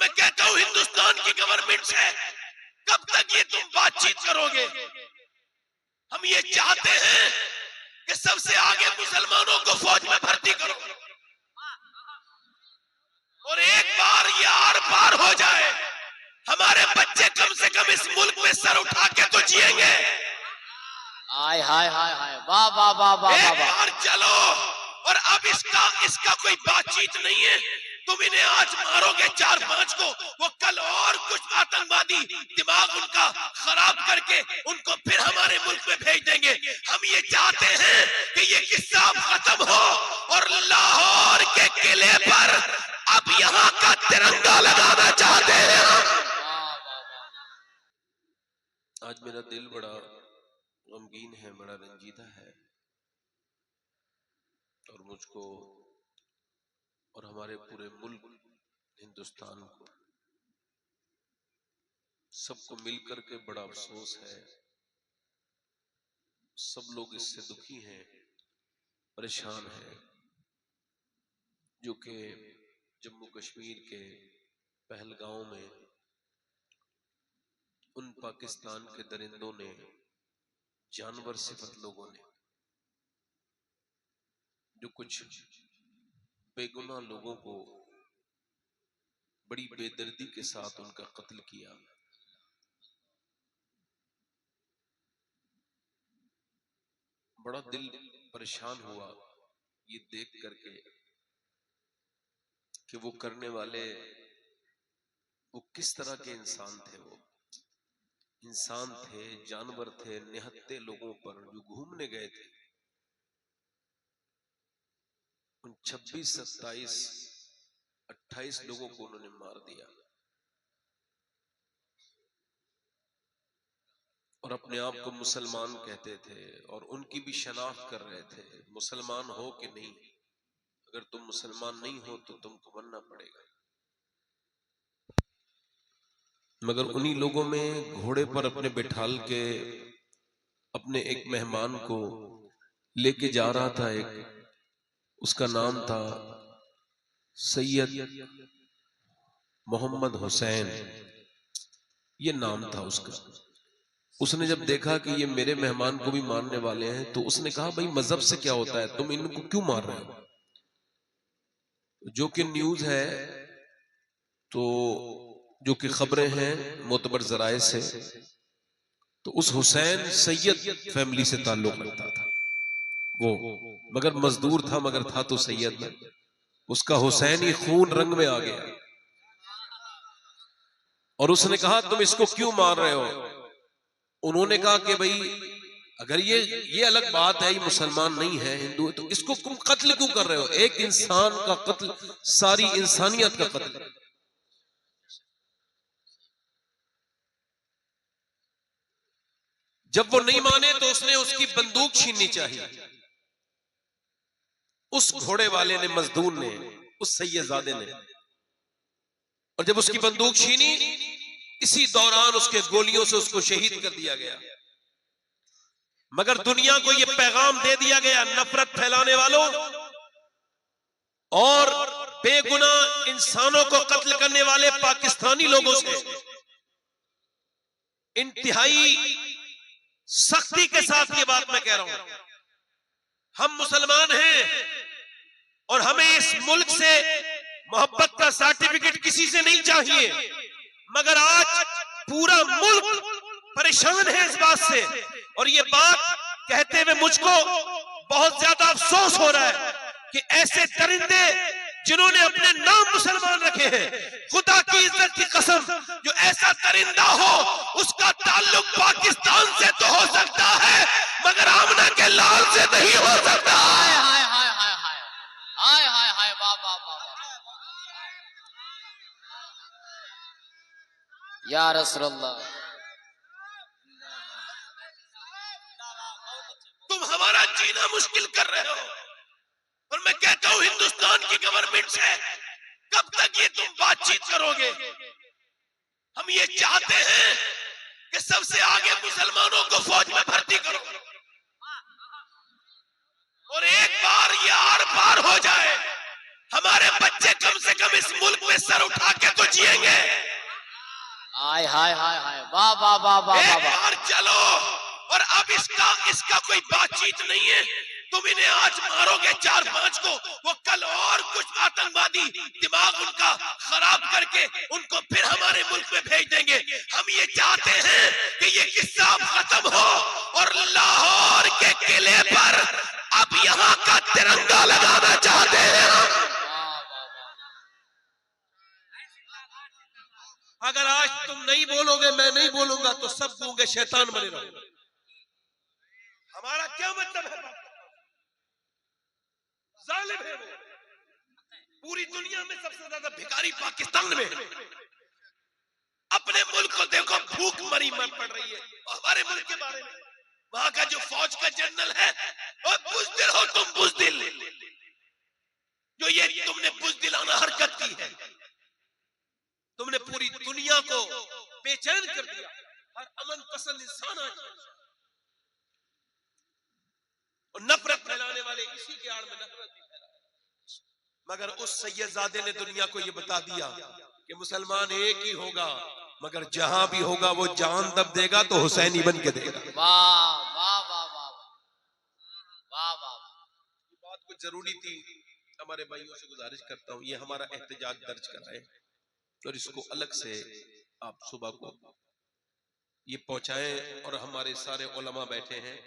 मैं कहता हूं हिंदुस्तान की गवर्नमेंट से कब तक ये तुम बातचीत करोगे? हम ये चाहते हैं कि सबसे आगे मुसलमानों को फौज में भर्ती करो और एक बार ये आर पार हो जाए, हमारे बच्चे कम से कम इस मुल्क में सर उठा के तो जिएंगे। हाय हाय हाय हाय, वाह वाह वाह वाह एक वाह। बार चलो। और अब इसका कोई बातचीत नहीं है। तुम इन्हें आज मारोगे 4-5 को, वो कल और कुछ आतंकवादी दिमाग उनका खराब करके उनको फिर हमारे मुल्क में भेज देंगे। हम ये चाहते हैं कि ये किस्सा खत्म हो और लाहौर के किले पर अब यहाँ का तिरंगा लगाना चाहते हैं हम। आज मेरा दिल बड़ा गमगीन है, बड़ा रंजीदा है और मुझको और हमारे पूरे मुल्क हिंदुस्तान को सबको मिलकर के बड़ा अफसोस है। सब लोग इससे दुखी हैं, परेशान हैं, जो कि जम्मू कश्मीर के पहलगांव में उन पाकिस्तान के दरिंदों ने, जानवर सिफत लोगों ने, जो कुछ बेगुनाह लोगों को बड़ी बेदर्दी के साथ उनका कत्ल किया। बड़ा दिल परेशान हुआ ये देख करके कि वो करने वाले वो किस तरह के इंसान थे। वो इंसान थे, जानवर थे, निहत्थे लोगों पर जो घूमने गए थे। उन 26, 27, 28 लोगों को उन्होंने मार दिया और अपने आप को मुसलमान कहते थे और उनकी भी शनाख्त कर रहे थे, मुसलमान हो कि नहीं, अगर तुम मुसलमान नहीं हो तो तुमको बनना पड़ेगा। मगर उन्हीं लोगों में घोड़े पर अपने बिठाल के अपने एक मेहमान को लेके जा रहा था, उसका नाम था सैयद मोहम्मद हुसैन, ये नाम था उसका। उसने जब देखा कि ये मेरे मेहमान को भी मारने वाले हैं तो उसने कहा, भाई मजहब से क्या होता है, तुम इनको क्यों मार रहे हो? जो कि न्यूज है, तो जो कि खबरें हैं मोतबर जराए से, तो उस हुसैन सैयद फैमिली से ताल्लुक रखता था वो, मगर मजदूर था, मगर था तो सैयद में। उसका हुसैनी खून रंग में आ गया और उसने कहा, तुम इसको क्यों मार रहे हो? उन्होंने कहा कि भाई अगर ये अलग बात है, ये मुसलमान नहीं है, हिंदू है, तो इसको तुम कत्ल क्यों कर रहे हो? एक इंसान का कत्ल सारी इंसानियत का कत्ल। जब वो नहीं माने तो उसने उसकी बंदूक छीननी चाहिए। उस घोड़े वाले ने, मजदूर ने, उस सैयदजादे ने, और जब उसकी बंदूक छीनी, इसी दौरान उसके गोलियों से उसको शहीद कर दिया गया। मगर दुनिया को यह पैगाम दे दिया गया नफरत फैलाने वालों और बेगुनाह इंसानों को कत्ल करने वाले पाकिस्तानी लोगों से इंतहाई सख्ती के साथ ये बात मैं कह रहा हूं। हम मुसलमान हैं और हमें इस मुल्क से मोहब्बत का सर्टिफिकेट किसी से नहीं चाहिए, मगर आज पूरा मुल्क परेशान है इस बात से। और ये बात कहते हुए मुझको बहुत ज्यादा अफसोस हो रहा है कि ऐसे दरिंदे जिन्होंने अपने नाम मुसलमान रखे हैं, खुदा की इज्जत की कसम, जो ऐसा दरिंदा हो उसका ताल्लुक पाकिस्तान से तो हो सकता है, मगर आमना के लाल से नहीं हो सकता। हाय हाय हाय हाय हाय हाय हाय हाय, वाह वाह वाह या रसूलल्लाह। तुम हमारा जीना मुश्किल कर रहे हो और मैं कहता हूं हिंदुस्तान की गवर्नमेंट से कब तक ये तुम बातचीत करोगे? हम ये चाहते हैं कि सबसे आगे मुसलमानों को फौज में भर्ती करो और एक बार ये आर पार हो जाए, हमारे बच्चे कम से कम इस मुल्क में सर उठा के तो जिएंगे। आय हाय हाय हाय, वाह वाह वाह वाह वाह एक वाह। बार चलो, और अब इसका कोई बातचीत नहीं है। तुम इन्हें आज मारोगे 4-5 को, वो कल और कुछ आतंकवादी दिमाग उनका खराब करके उनको फिर हमारे मुल्क में भेज देंगे। हम ये चाहते हैं कि ये किस्सा खत्म हो और लाहौर के किले पर अब यहाँ का तिरंगा लगाना चाहते हैं हम। अगर आज तुम नहीं बोलोगे, मैं नहीं बोलूंगा, तो सब गूंगे शैतान बने रहोगे। हमारा क्या मतलब है? जालिम है वो। पूरी दुनिया में सबसे ज्यादा भिखारी पाकिस्तान में। अपने मुल्क को देखो, भूख मरी मर पड़ रही है। और हमारे मुल्क के बारे में वहां का जो फौज का जनरल है, और बुज़दिल हो तुम, बुज़दिल, जो ये तुमने बुज़दिलाना हरकत की है, तुमने पूरी दुनिया को बेचैन कर दिया। हर अमन पसंद इंसान आज और नफरत फैलाने वाले इसी के आड़ में नफरत भी फैला। मगर उस सैयदजादे ने दुनिया को यह बता दिया कि मुसलमान एक ही होगा, मगर जहां भी होगा वो जान तब देगा तो हुसैनी बन के देगा। वाह वाह वाह वाह वाह वाह। ये बात कुछ जरूरी थी। हमारे भाइयों से गुजारिश करता हूं, ये हमारा एहतजाज दर्ज कराएं और इसको अलग से आप सुबह को ये पहुंचाएं। और हमारे सारे उलमा बैठे हैं,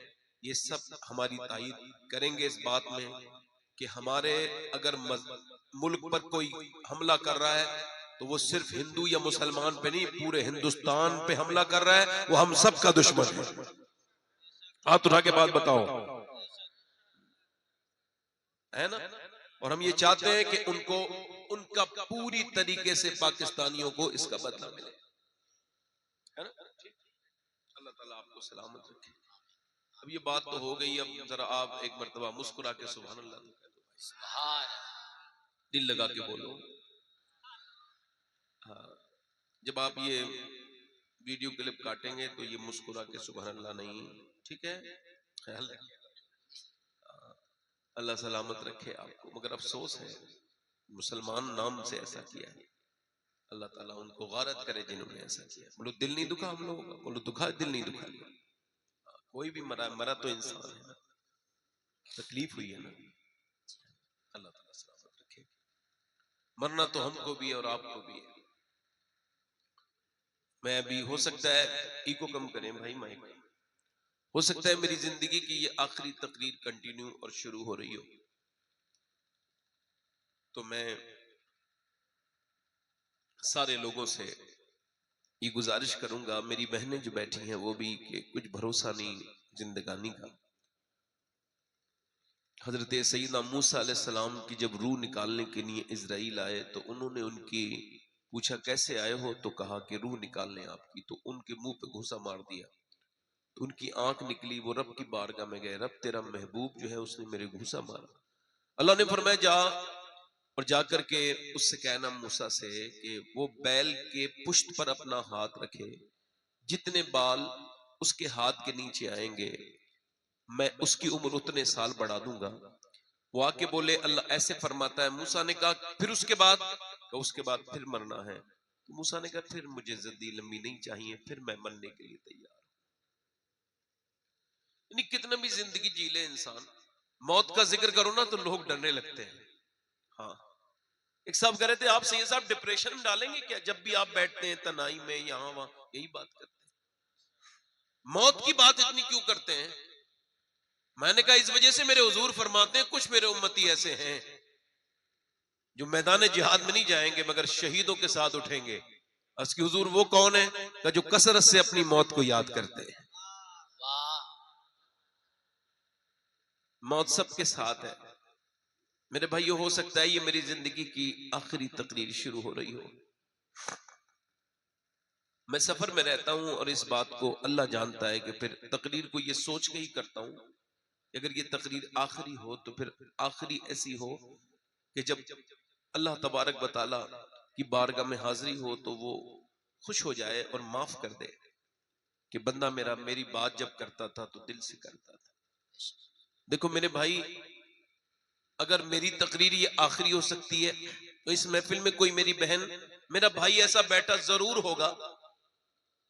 ये सब हमारी तायीद करेंगे इस बात में कि हमारे अगर मुल्क पर कोई हमला कर रहा है तो वो सिर्फ हिंदू या मुसलमान पे नहीं, पूरे हिंदुस्तान पे हमला कर रहा है। वो हम सब का दुश्मन है। हाथ उठा के बात बताओ, है ना? और हम ये चाहते हैं कि उनको, उनका पूरी तरीके से पाकिस्तानियों को इसका बदला मिले, है ना? अल्लाह ताला आपको सलामत रखे। अब ये बात तो हो गई, अब जरा आप एक मर्तबा मुस्कुरा के सुभान अल्लाह तो कह दो, सुभान, दिल लगा के बोलो। हाँ, जब आप ये वीडियो क्लिप काटेंगे तो ये मुस्कुरा के सुभान अल्लाह नहीं, ठीक है? ख्याल रखिए। अल्लाह सलामत रखे आपको। मगर अफसोस है मुसलमान नाम से ऐसा किया है। अल्लाह ताला उनको गारत करे जिन्होंने ऐसा किया। बोलो दिल नहीं दुखा हम लोगों का? बोलो दुखा, दिल नहीं दुखा। कोई भी मरा तो इंसान है ना, तकलीफ हुई है ना। अल्लाह ताला सलामत रखे। मरना तो हमको भी और आपको भी है। मैं भी, हो सकता है ईको कम करें भाई, माइक, हो सकता है मेरी जिंदगी की ये आखिरी तकरीर कंटिन्यू और शुरू हो रही हो, तो मैं सारे लोगों से ये गुजारिश करूंगा, मेरी बहनें जो बैठी हैं वो भी, कि कुछ भरोसा नहीं जिंदगानी का। हजरत सईदना मूसा अलैहिस्सलाम की जब रूह निकालने के लिए इजराइल आए तो उन्होंने उनकी पूछा कैसे आए हो, तो कहा कि रूह निकालने आपकी। तो उनके मुंह पे घूंसा मार दिया, तो उनकी आंख निकली, वो रब की बारगाह में गए, रब तेरा महबूब जो है उसने मेरे घूंसा मारा। अल्लाह ने फरमाया जा और जाकर के उससे कहना मूसा से कि वो बैल के पुश्त पर अपना हाथ रखे, जितने बाल उसके हाथ के नीचे आएंगे मैं उसकी उम्र उतने साल बढ़ा दूंगा। वो आके बोले अल्लाह ऐसे फरमाता है। मूसा ने कहा फिर उसके बाद फिर मरना है। तो मूसा ने कहा फिर मुझे जिंदगी लंबी नहीं चाहिए, फिर मैं मरने के लिए तैयार। यानी कितना भी जिंदगी जी ले इंसान, मौत का जिक्र करो ना तो लोग डरने लगते हैं। हाँ, एक साहब कह रहे थे आप सैयद साहब डिप्रेशन में डालेंगे क्या जब भी आप बैठते हैं तनाई में, यहाँ वहां यही बात करते हैं, मौत की बात इतनी क्यों करते हैं? मैंने कहा इस वजह से मेरे हुजूर फरमाते हैं कुछ मेरे उम्मती ऐसे हैं जो मैदान जिहाद में नहीं जाएंगे मगर शहीदों के साथ उठेंगे। उसकी हुजूर वो कौन है का जो कसरत से अपनी मौत को याद करते हैं। मौत सबके साथ है मेरे भाइयों। हो सकता है ये मेरी जिंदगी की आखिरी तकरीर शुरू हो रही हो। मैं सफर में रहता हूं और इस बात को अल्लाह जानता है कि फिर तकरीर को ये सोच के ही करता हूं, अगर ये तकरीर आखिरी हो तो फिर आखिरी ऐसी हो कि जब अल्लाह तबारक व तआला की बारगाह में हाजिरी हो तो वो खुश हो जाए और माफ कर दे कि बंदा मेरी बात जब करता था तो दिल से करता था। देखो मेरे भाई, अगर मेरी तकरीर ये आखिरी हो सकती है तो इस महफिल में कोई मेरी बहन, मेरा भाई ऐसा बैठा जरूर होगा,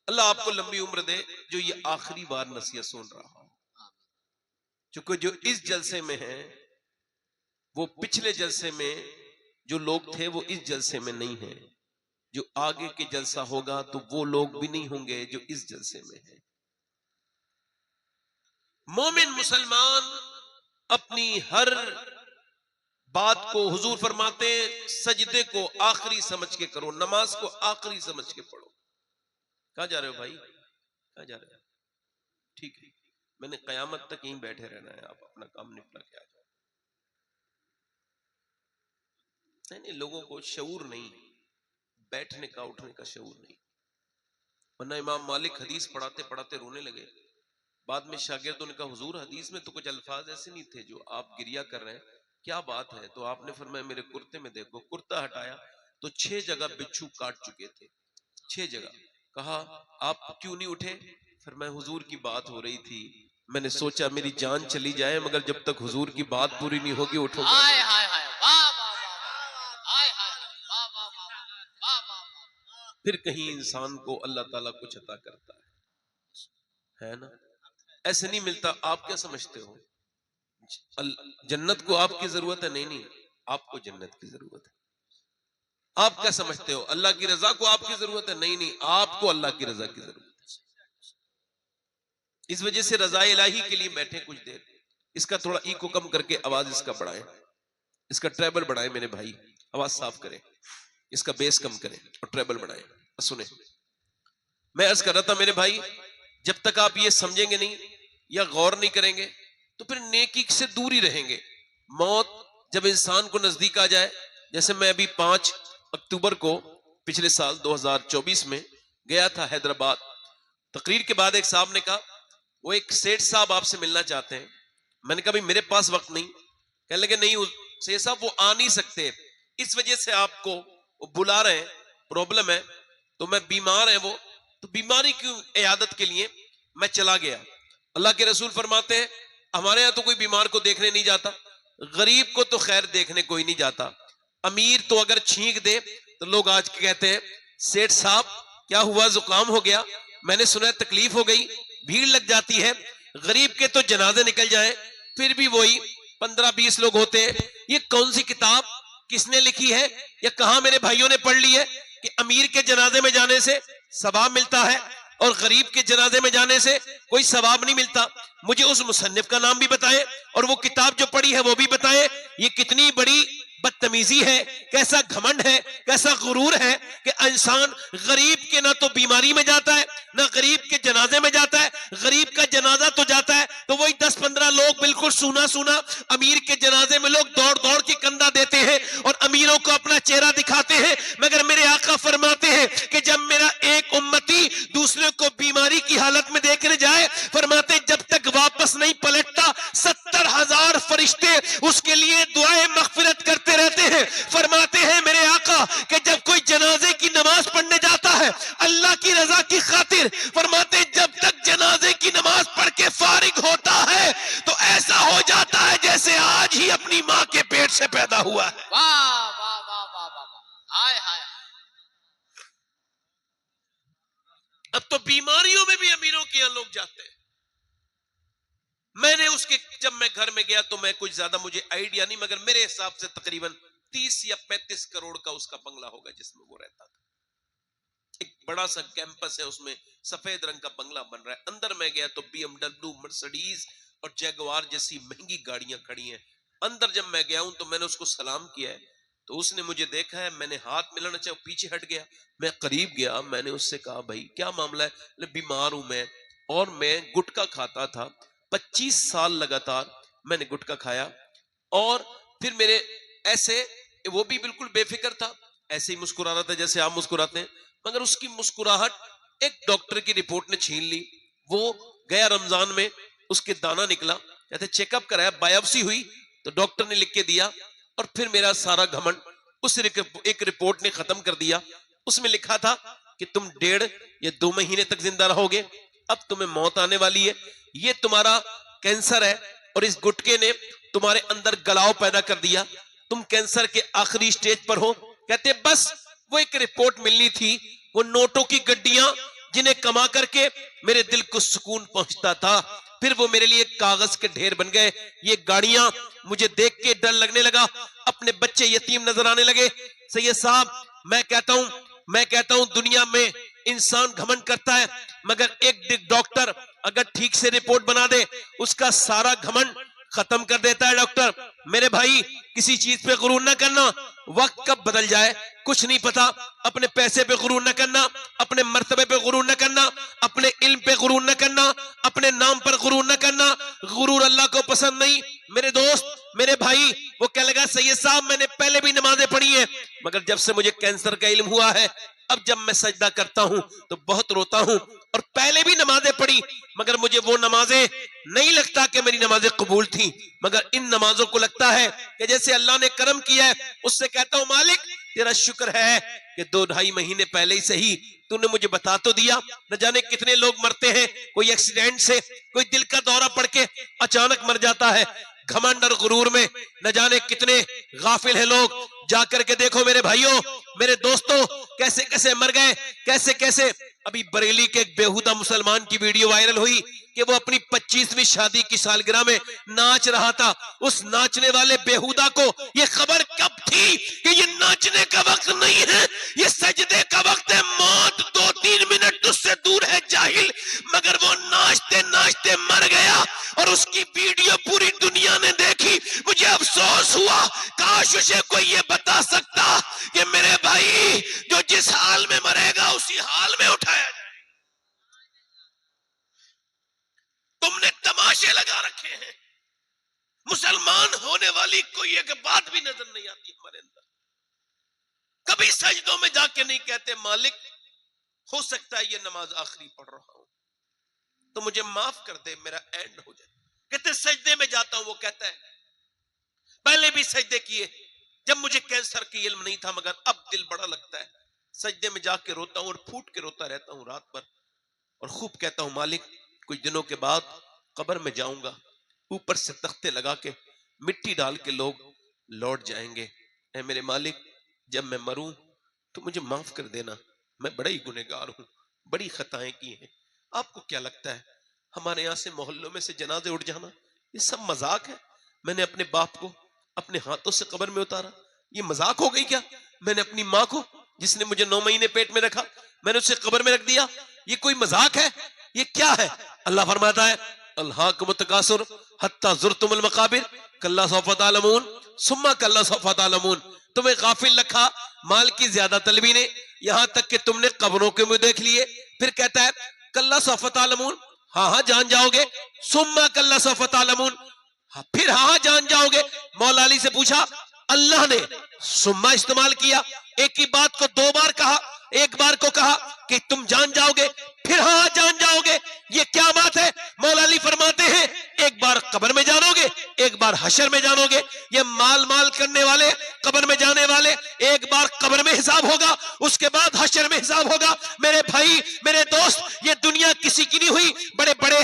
अल्लाह आपको लंबी उम्र दे, जो ये आखिरी बार नसीहत सुन रहा हो। क्योंकि जो इस जलसे में है वो पिछले जलसे में जो लोग थे वो इस जलसे में नहीं है। जो आगे के जलसा होगा तो वो लोग भी नहीं होंगे जो इस जलसे में है। मोमिन मुसलमान अपनी हर बात को, हुजूर फरमाते सजदे को आखिरी समझ के करो, नमाज को आखिरी समझ के पढ़ो। कहां जा रहे हो भाई, कहां जा रहे हो? ठीक है, मैंने कयामत तक यहीं बैठे रहना है, आप अपना काम निपटा के आ जाओ। नहीं, लोगों को शऊर नहीं, बैठने का उठने का शऊर नहीं। वरना इमाम मालिक हदीस पढ़ाते पढ़ाते रोने लगे। बाद में शागिर्दों ने कहा, हुजूर हदीस में तो कुछ अल्फाज ऐसे नहीं थे जो आप गिरिया कर रहे हैं, क्या बात है? तो आपने फरमाया मेरे कुर्ते में देखो। कुर्ता हटाया तो 6 जगह बिच्छू काट चुके थे, 6 जगह। कहा आप क्यों नहीं उठे? फरमाया हुजूर की बात हो रही थी, मैंने सोचा मेरी जान चली जाए मगर जब तक हुजूर की बात पूरी नहीं होगी उठूंगा। हाय हाय हाय, वाह वाह वाह, हाय हाय, वाह वाह वाह, वाह वाह। फिर कहीं इंसान को अल्लाह ताला कुछ अता करता है ना? ऐसे नहीं मिलता। आप क्या समझते हो जन्नत को आपकी जरूरत है? नहीं, आपको जन्नत की जरूरत है। आप क्या समझते हो अल्लाह की रजा को आपकी जरूरत है? नहीं, आपको अल्लाह की रजा की जरूरत है। इस वजह से रजा इलाही के लिए बैठे कुछ देर। इसका थोड़ा इको कम करके आवाज इसका बढ़ाएं, इसका ट्रेबल बढ़ाएं मेरे भाई, आवाज साफ करें, इसका बेस कम करें और ट्रेबल बढ़ाएं। सुने, मैं अर्ज कर रहा था मेरे भाई, जब तक आप ये समझेंगे नहीं या गौर नहीं करेंगे तो फिर नेकी से दूर ही रहेंगे। मौत जब इंसान को नजदीक आ जाए, जैसे मैं अभी 5 अक्टूबर को पिछले साल 2024 में गया था हैदराबाद, तकरीर के बाद एक साहब ने कहा वो एक सेठ साहब आपसे मिलना चाहते हैं। मैंने कहा भाई मेरे पास वक्त नहीं। कहने लगे नहीं सेठ साहब वो आ नहीं सकते, इस वजह से आपको वो बुला रहे हैं, प्रॉब्लम है। तो मैं बीमार है वो, तो बीमारी की इयादत के लिए मैं चला गया। अल्लाह के रसूल फरमाते हैं हमारे यहाँ तो कोई बीमार को देखने नहीं जाता, गरीब को तो खैर देखने कोई नहीं जाता, अमीर तो अगर छींक दे तो लोग आज कहते हैं सेठ साहब क्या हुआ, जुकाम हो गया, मैंने सुना तकलीफ हो गई, भीड़ लग जाती है। गरीब के तो जनाजे निकल जाए फिर भी वही 15-20 लोग होते हैं। ये कौन सी किताब किसने लिखी है या कहां मेरे भाइयों ने पढ़ ली है कि अमीर के जनाजे में जाने से सवाब मिलता है और गरीब के जनाजे में जाने से कोई सवाब नहीं मिलता? मुझे उस मुसन्निफ का नाम भी बताएं और वो किताब जो पढ़ी है वो भी बताएं। ये कितनी बड़ी बदतमीजी है, कैसा घमंड है, कैसा गुरूर है कि इंसान गरीब के ना तो बीमारी में जाता है ना गरीब के जनाजे में जाता है। गरीब का जनाजा तो जाता है तो वही 10-15 लोग बिल्कुल सूना सूना, अमीर के जनाजे में लोग दौड़ दौड़ के कंधा देते हैं और अमीरों को अपना चेहरा दिखाते हैं। मगर मेरे आका फरमाते हैं कि जब मेरा एक उम्मती दूसरे को बीमारी की हालत में देखने जाए, फरमाते जब तक वापस नहीं पलटता 70,000 फरिश्ते उसके लिए दुआएं मगफिरत करते रहते हैं। फरमाते हैं मेरे आका कि जब कोई जनाजे की नमाज पढ़ने जाता है अल्लाह की रजा की खातिर, फरमाते जब तक जनाजे की नमाज पढ़ के फारिग होता है तो ऐसा हो जाता है जैसे आज ही अपनी मां के पेट से पैदा हुआ है। वाह वाह वाह वाह वाह, हाय हाय। अब तो बीमारियों में भी अमीरों के यहां लोग जाते हैं। मैंने उसके जब मैं घर में गया तो मैं कुछ ज्यादा मुझे आइडिया नहीं, मगर मेरे हिसाब से तकरीबन 30 या 35 करोड़ का उसका बंगला होगा जिसमें वो रहता था। एक बड़ा सा कैंपस है, उसमें सफेद रंग का बंगला बन रहा है। अंदर मैं गया तो BMW, मर्सिडीज और जैगवार जैसी महंगी गाड़ियां खड़ी हैं। अंदर जब मैं गया हूं तो मैंने उसको सलाम किया है तो उसने मुझे देखा है, मैंने हाथ मिलाना चाहा, पीछे हट गया। मैं करीब गया, मैंने उससे कहा भाई क्या मामला है? बीमार हूं मैं और मैं गुटखा खाता था, 25 साल लगातार मैंने गुटखा खाया और फिर मेरे ऐसे, वो भी बिल्कुल बेफिक्र था, ऐसे ही मुस्कुरा रहा था जैसे आप मुस्कुराते हैं, मगर उसकी मुस्कुराहट एक डॉक्टर की रिपोर्ट ने छीन ली। वो गया रमजान में, उसके दाना निकला, कहते चेकअप कराया, बायोप्सी हुई तो डॉक्टर ने लिख के दिया और फिर मेरा सारा घमंड उस एक रिपोर्ट ने खत्म कर दिया। उसमें लिखा था कि तुम 1.5 या 2 महीने तक जिंदा रहोगे, अब तुम्हें मौत आने वाली है, ये तुम्हारा कैंसर है और इस गुटके ने तुम्हारे अंदर गलाव पैदा कर दिया, तुम कैंसर के आखिरी स्टेज पर हो। कहते बस वो एक रिपोर्ट मिलनी थी, वो नोटों की गड्डियां जिन्हें कमा करके मेरे दिल को सुकून पहुंचता था, फिर वो मेरे लिए कागज के ढेर बन गए। ये गाड़ियां मुझे देख के डर लगने लगा, अपने बच्चे यतीम नजर आने लगे। सैयद साहब मैं कहता हूं दुनिया में इंसान घमंड करता है, मगर एक डॉक्टर अगर ठीक से रिपोर्ट बना दे उसका सारा घमंड खत्म कर देता है। डॉक्टर मेरे भाई किसी चीज पे गुरूर न करना, वक्त कब बदल जाए कुछ नहीं पता। अपने पैसे पे गुरूर न करना, अपने मर्तबे पे गुरूर न करना, अपने इल्म पे गुरूर न करना, अपने नाम पर गुरूर न करना। गुरूर अल्लाह को पसंद नहीं। मेरे दोस्त मेरे भाई वो कह लगा सैयद साहब मैंने पहले भी नमाजें पढ़ी हैं, मगर जब से मुझे कैंसर का इल्म हुआ है अब जब मैं सजदा करता हूं तो बहुत रोता हूं, और पहले भी नमाजें पढ़ी मगर मुझे वो नमाजें नहीं लगता कि मेरी नमाजें कबूल थी, मगर इन नमाजों को लगता है कि जैसे अल्लाह ने करम किया है। उससे कहता हूं मालिक तेरा शुक्र है कि 2-2.5 महीने पहले ही सही तूने मुझे बता तो दिया। न जाने कितने लोग मरते हैं, कोई एक्सीडेंट से, कोई दिल का दौरा पड़ के अचानक मर जाता है। घमंड और गुरूर में न जाने कितने गाफिल हैं लोग। जाकर के देखो मेरे भाइयों मेरे दोस्तों कैसे कैसे मर गए, कैसे कैसे। अभी बरेली के एक बेहुदा मुसलमान की वीडियो वायरल हुई कि वो अपनी 25वीं शादी की सालगिरह में नाच रहा था। उस नाचने वाले बेहुदा को ये खबर कब थी कि ये नाचने का वक्त नहीं है, ये सजदे का वक्त है। मौत 2-3 मिनट उससे दूर है जाहिल, मगर वो नाचते नाचते मर गया और उसकी वीडियो पूरी दुनिया ने देखी। मुझे अफसोस हुआ, काश उसे कोई ये बता सकता कि मेरे भाई जो जिस हाल में मरेगा उसी हाल में उठाया जाए। तुमने तमाशे लगा रखे हैं, मुसलमान होने वाली कोई एक बात भी नजर नहीं आती हमारे अंदर। कभी सजदों में जाके नहीं कहते मालिक हो सकता है ये नमाज आखिरी पढ़ रहा हूं तो मुझे माफ कर दे, मेरा एंड हो जाए। कहते सजदे में जाता हूं, वो कहता है पहले भी सजदे किए जब मुझे कैंसर की इल्म नहीं था, मगर अब दिल बड़ा लगता है। सजदे में जाके रोता हूं और फूट के रोता रहता हूं रात भर, और खूब कहता हूं मालिक कुछ दिनों के बाद कब्र में जाऊंगा, ऊपर से तख्ते लगा के मिट्टी डाल के लोग लौट जाएंगे। ऐ मेरे मालिक जब मैं मरूं तो मुझे माफ कर देना, मैं बड़ा ही गुनहगार हूं, बड़ी खताएं की हैं। आपको क्या लगता है हमारे यहाँ से मोहल्लों में से जनाजे उठ जाना ये सब मजाक है? मैंने अपने बाप को अपने हाथों से कब्र में उतारा, ये मजाक हो गई क्या? मैंने अपनी माँ को जिसने मुझे 9 महीने पेट में रखा मैंने उसे कब्र में रख दिया, ये कोई मजाक है? ये क्या है? अल्लाह फरमाता है अल्हाकुम तकासुर हत्ता ज़ुरतुमुल मकाबिर कल्ला सौफ़ा तअलमून सुम्मा कल्ला सौफ़ा तअलमून। तुम्हें गाफिल रखा माल की ज्यादा तलबी ने, यहां तक कि तुमने कब्रों के मुंह देख लिए। फिर कहता है कल्ला सौफ़ा तअलमून, हाँ जान जाओगे। सुम्मा कल्ला सौफ़ा तअलमून, फिर हाँ जान जाओगे। मौला अली से पूछा, अल्लाह ने सुम्मा इस्तेमाल किया, एक ही बात को 2 बार कहा। एक बार को कहा कि तुम जान जाओगे, फिर हाँ जान जाओगे, ये क्या बात है? मौला अली फरमाते हैं एक बार कब्र में जानोगे, एक बार हशर में जानोगे। ये माल करने वाले कब्र में जाने वाले, एक बार कब्र में हिसाब होगा, उसके बाद हशर में हिसाब होगा। मेरे भाई मेरे दोस्त, ये दुनिया किसी की नहीं हुई। बड़े बड़े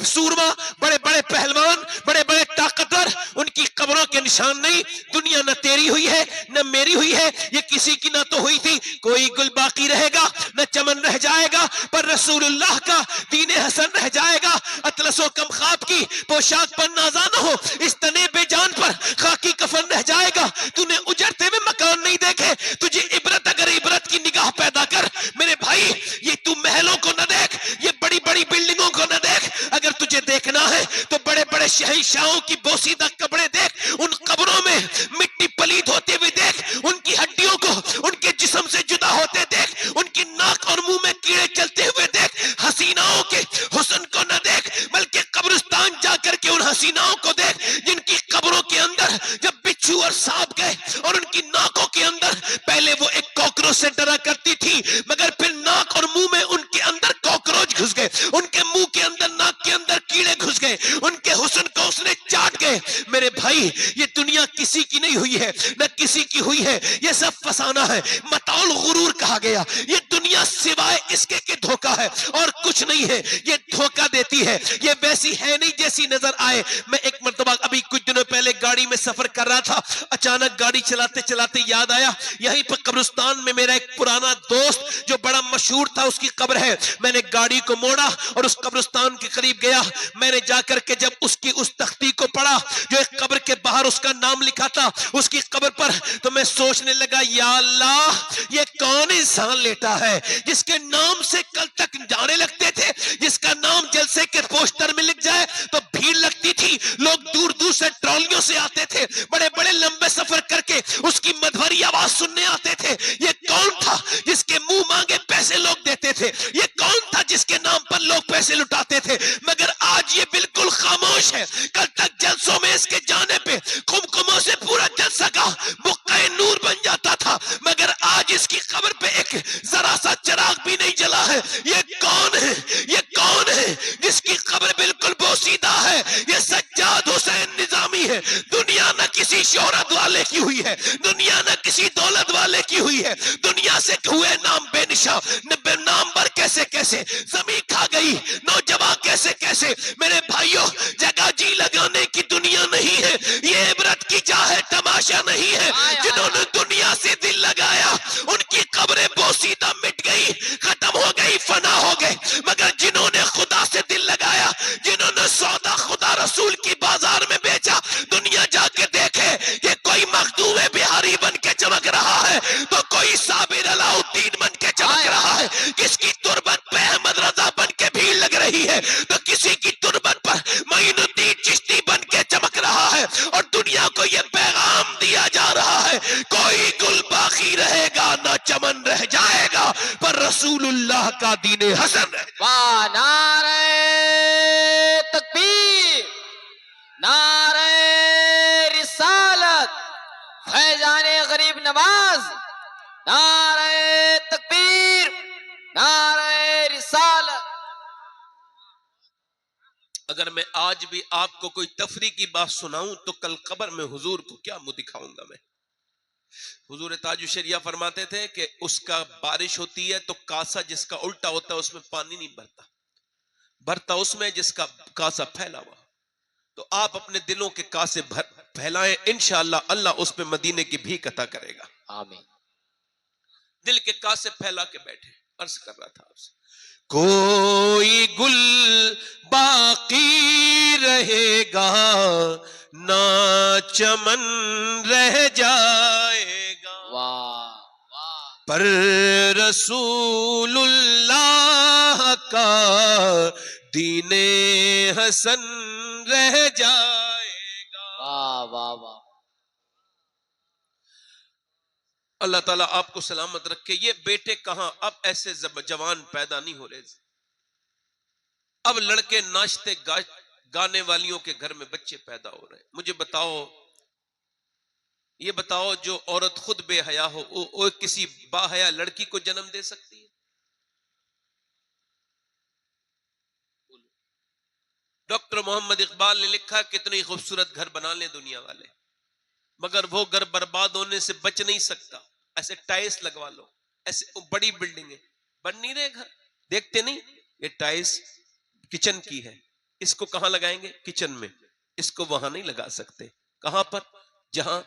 सूरमा, बड़े बड़े पहलवान, बड़े बड़े ताकतवर, उनकी कब्रों के निशान नहीं। दुनिया न तेरी हुई है न मेरी हुई है, ये किसी की ना तो हुई थी। कोई गुल बाकी रहेगा न चमन रह जाएगा, पर रसूलुल्लाह का दीन हसन रह जाएगा। अतलसो कम ख्वाब की पोशाक पर नाज़ान हो, इस तने बेजान पर खाकी कफन रह जाएगा। तूने उजड़ते हुए मकान नहीं देखे, तुझे इबरत अगर इबरत की निगाह पैदा कर। मेरे भाई ये तू महलों को न देख, ये बड़ी बड़ी बिल्डिंगों को न देख, अगर तुझे देखना है तो बड़े बड़े शहंशाहों की बोसीदा कब्रें देख, उन कब्रों में मिट्टी पलीद होते हुए देख, उनकी हड्डियों को उनके जिस्म से जुदा होते देख, उनकी नाक और मुंह में कीड़े चलते हुए देख। हसीनाओं के हुस्न को न देख, बल्कि कब्रिस्तान जाकर के उन हसीनाओं को देख जिनकी कब्रों के अंदर जब बिच्छू और सांप गए और उनकी नाकों के अंदर पहले वो एक कॉकरोच से डरा करती थी, मगर फिर नाक और मुंह में उनके अंदर कॉकरोच घुस गए, उनके मुंह के अंदर नाक के अंदर कीड़े घुस गए, उनके हुस्न को उसने चाट गए। मेरे भाई ये दुनिया किसी की नहीं हुई है न किसी की हुई है, ये सब फसाना है, मताउल गुरूर कहा गया। ये दुनिया सिवाय इसके कि धोखा है और कुछ नहीं है। ये धोखा देती है, ये वैसी है नहीं जैसी नजर आए। मैं एक मर्तबा अभी कुछ दिनों पहले गाड़ी में सफर कर रहा था, अचानक गाड़ी चलाते चलाते याद आया यहीं पर कब्रिस्तान में मेरा एक पुराना दोस्त जो बड़ा मशहूर था उसकी कब्र है। मैंने गाड़ी को मोड़ा और उस कब्रिस्तान के करीब गया। मैंने जाकर के जब उसकी उस तख्ती को पढ़ा जो एक कब्र के बाहर उसका नाम लिखा था उसकी कब्र पर, तो मैं सोचने लगा या अल्लाह ये कौन इंसान लेटा है जिसके नाम से कल तक जाने लगते थे, जिसका नाम जलसे के पोस्टर में लिख जाए तो भीड़ लगती थी, लोग दूर दूर से ट्रॉलियों से आते थे, बड़े बड़े लंबे सफर करके उसकी मधुरी आवाज सुनने आते थे। ये कौन था जिसके मुंह मांगे पैसे लोग देते थे? ये कौन था जिसके नाम पर लोग पैसे लुटाते थे? मगर आज ये बिल्कुल खामोश है। कल तक जलसों में इसके जाने पे कुमकुमों से पूरा जलसा का बुक्का नूर बन जाता था, मगर आज इसकी कब्र पे एक जरा सा चिराग भी नहीं जला है। ये कौन है? ये कौन है जिसकी कब्र बिल्कुल बोसीदा है? ये सज्जाद हुसैन निजामी है। दुनिया न किसी शोहरत वाले की हुई है, दुनिया न किसी दौलत वाले की हुई है, दुनिया से हुए नाम बेनिशा, नाम पर कैसे कैसे जमीन खा गई, नौजवान कैसे कैसे। मेरे भाइयों, जगह जी लगाने की दुनिया नहीं है, ये इबरत की जा है, तमाशा नहीं है। जिन्होंने दुनिया से दिल लगाया उनकी कब्रें बोसीदा मिट गई, खत्म हो गई, फना हो गए। मगर जिन्होंने खुदा से दिल लगाया, जिन्होंने सौदा खुदा रसूल की बाजार में बेचा, दुनिया जाके देखे कि कोई मखदूम बिहारी बन के चमक रहा है तो कोई साबिर अलाउद्दीन बन के चमक रहा है, किसकी तुरबत पे अहमद रजा बन के भीड़ लग रही है तो किसी की तुरबत पर मोइनुद्दीन चिश्ती बन के चमक रहा है। और दुनिया को यह पैगाम दिया जा रहा है कोई गुल बाकी रहेगा ना चमन रह जाएगा, पर रसूलुल्लाह का दीन हसन है। वाह, नारे तकबीर, नारे रिसालत, फैजाने गरीब नवाज, नारे तकबीर, नारे रिसालत। अगर मैं आज भी आपको कोई तफरी की बात सुनाऊं तो कल कब्र में हुजूर को क्या मुंह दिखाऊंगा मैं। हुजूर ताजुश शरिया फरमाते थे कि उसका बारिश होती है तो कासा जिसका उल्टा होता है उसमें पानी नहीं भरता, भरता उसमें जिसका कासा फैला हुआ। तो आप अपने दिलों के कासे फैलाएं, इंशाअल्लाह अल्लाह उसमें मदीने की भीख अता करेगा। आमीन। दिल के कासे फैला के बैठे। अर्ज कर रहा था आपसे, कोई गुल बाकी रहेगा ना चमन रह जाएगा, वाह वाह, पर रसूलुल्लाह का दीने हसन रह जाएगा। वाह वाह वाह। अल्लाह ताला आपको सलामत रखे। ये बेटे कहां, अब ऐसे जवान पैदा नहीं हो रहे। अब लड़के नाचते गाने वालियों के घर में बच्चे पैदा हो रहे हैं। मुझे बताओ, ये बताओ जो औरत खुद बेहया हो वो किसी बाहया लड़की को जन्म दे सकती है? डॉक्टर मोहम्मद इकबाल ने लिखा कितनी खूबसूरत घर बना ले दुनिया वाले, मगर वो घर बर्बाद होने से बच नहीं सकता। ऐसे टाइल्स लगवा लो, ऐसे बड़ी बिल्डिंगें बन नहीं रहे घर, देखते नहीं ये टाइल्स किचन की है, इसको कहां लगाएंगे? किचन में। इसको वहां नहीं लगा सकते। कहां पर? जहां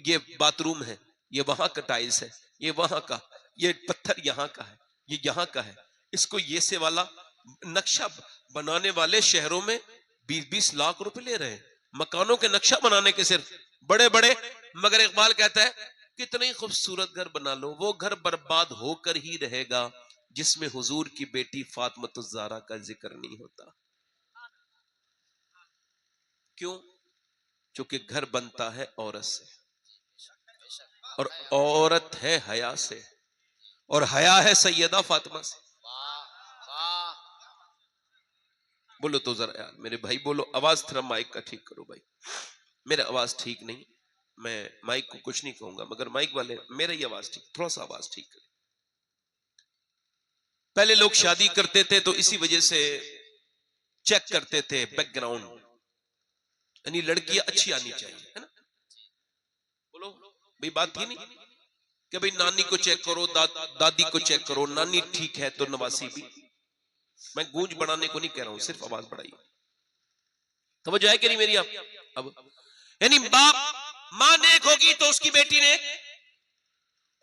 ये बाथरूम है, ये वहां का टाइल्स है, ये वहां का, ये पत्थर यहां का है, ये यहां का है। इसको ये से वाला नक्शा बनाने वाले शहरों में 20-20 लाख रुपए ले रहे हैं मकानों के नक्शा बनाने के, सिर्फ बड़े बड़े। मगर इकबाल कहता है कितनी खूबसूरत घर बना लो, वो घर बर्बाद होकर ही रहेगा जिसमें हुजूर की बेटी फातिमा ज़हरा का जिक्र नहीं होता। क्यों? क्योंकि घर बनता है औरत से, और औरत है हया से, और हया है सैयदा फातिमा से। बोलो तो जरा यार मेरे भाई, बोलो। आवाज थोड़ा माइक का ठीक करो भाई, मेरा आवाज ठीक नहीं। मैं माइक को कुछ नहीं कहूंगा, मगर माइक वाले मेरा ही आवाज ठीक, थोड़ा सा आवाज ठीक करें। पहले लोग शादी करते थे तो इसी वजह से चेक करते थे बैकग्राउंड, यानी लड़कियां अच्छी आनी चाहिए, है ना? बोलो भाई, बात की नहीं? कि भाई नानी को चेक करो, दादी को चेक करो, नानी ठीक है तो नवासी भी। मैं गूंज बढ़ाने को नहीं कह रहा हूं, सिर्फ आवाज बढ़ाई। समझ आए कि नहीं मेरी आप? अब यानी बाप मां नेक होगी तो उसकी बेटी नेक,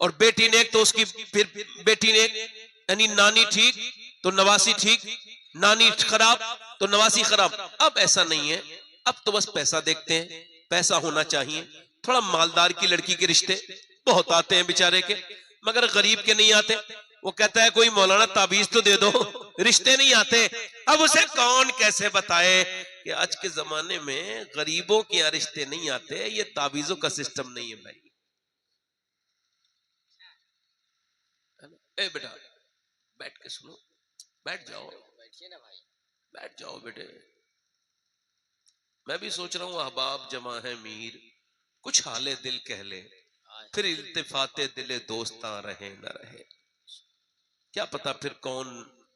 और बेटी नेक तो उसकी फिर बेटी नेक, यानी नानी ठीक तो नवासी ठीक, नानी खराब तो नवासी खराब। अब ऐसा नहीं है, अब तो बस पैसा देखते हैं, पैसा होना चाहिए। थोड़ा मालदार की लड़की के रिश्ते बहुत आते हैं बेचारे के, मगर गरीब के नहीं आते। वो कहता है कोई मौलाना ताबीज तो दे दो, रिश्ते नहीं आते। अब उसे कौन कैसे बताए कि आज के जमाने में गरीबों के यहाँ रिश्ते नहीं आते, ये ताबीजों का सिस्टम नहीं है भाई। ए बेटा बैठ के सुनो, बैठ जाओ, बैठिए ना भाई। बैठ जाओ बेटे। मैं भी सोच रहा हूं अहबाब जमा है मीर, कुछ हाले दिल कह ले, फिर इल्तिफाते दिले दोस्तां रहे न रहे। क्या पता फिर कौन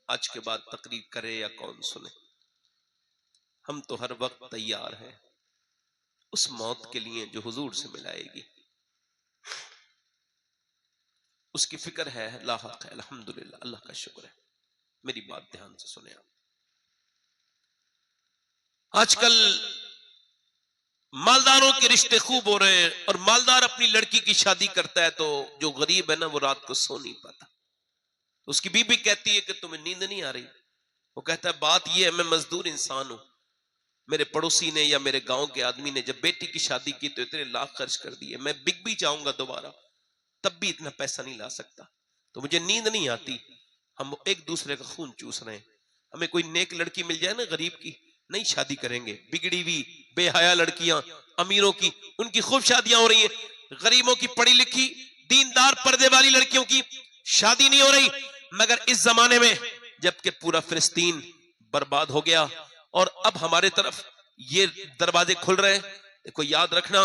आज के बाद तकरीर करे या कौन सुने। हम तो हर वक्त तैयार हैं उस मौत के लिए जो हुजूर से मिलाएगी, उसकी फिक्र है। लाहक है, अल्हम्दुलिल्लाह, अल्लाह का शुक्र है। मेरी बात ध्यान से सुने आप। आजकल मालदारों के रिश्ते खूब हो रहे हैं, और मालदार अपनी लड़की की शादी करता है तो जो गरीब है ना, वो रात को सो नहीं पाता। उसकी बीबी कहती है कि तुम्हें नींद नहीं आ रही। वो कहता है बात यह है, मैं मजदूर इंसान हूं, मेरे पड़ोसी ने या मेरे गांव के आदमी ने जब बेटी की शादी की तो इतने लाख खर्च कर दिए, मैं बिक भी जाऊंगा दोबारा तब भी इतना पैसा नहीं ला सकता, तो मुझे नींद नहीं आती। हम एक दूसरे का खून चूस रहे हैं। हमें कोई नेक लड़की मिल जाए ना गरीब की, नहीं शादी करेंगे। बिगड़ी हुई बेहया लड़कियां अमीरों की, उनकी खूब शादियां हो रही हैं। गरीबों की पढ़ी लिखी दीनदार पर्दे वाली लड़कियों की शादी नहीं हो रही। मगर इस जमाने में जबकि पूरा फिलिस्तीन बर्बाद हो गया और अब हमारे तरफ ये दरवाजे खुल रहे हैं, देखो याद रखना,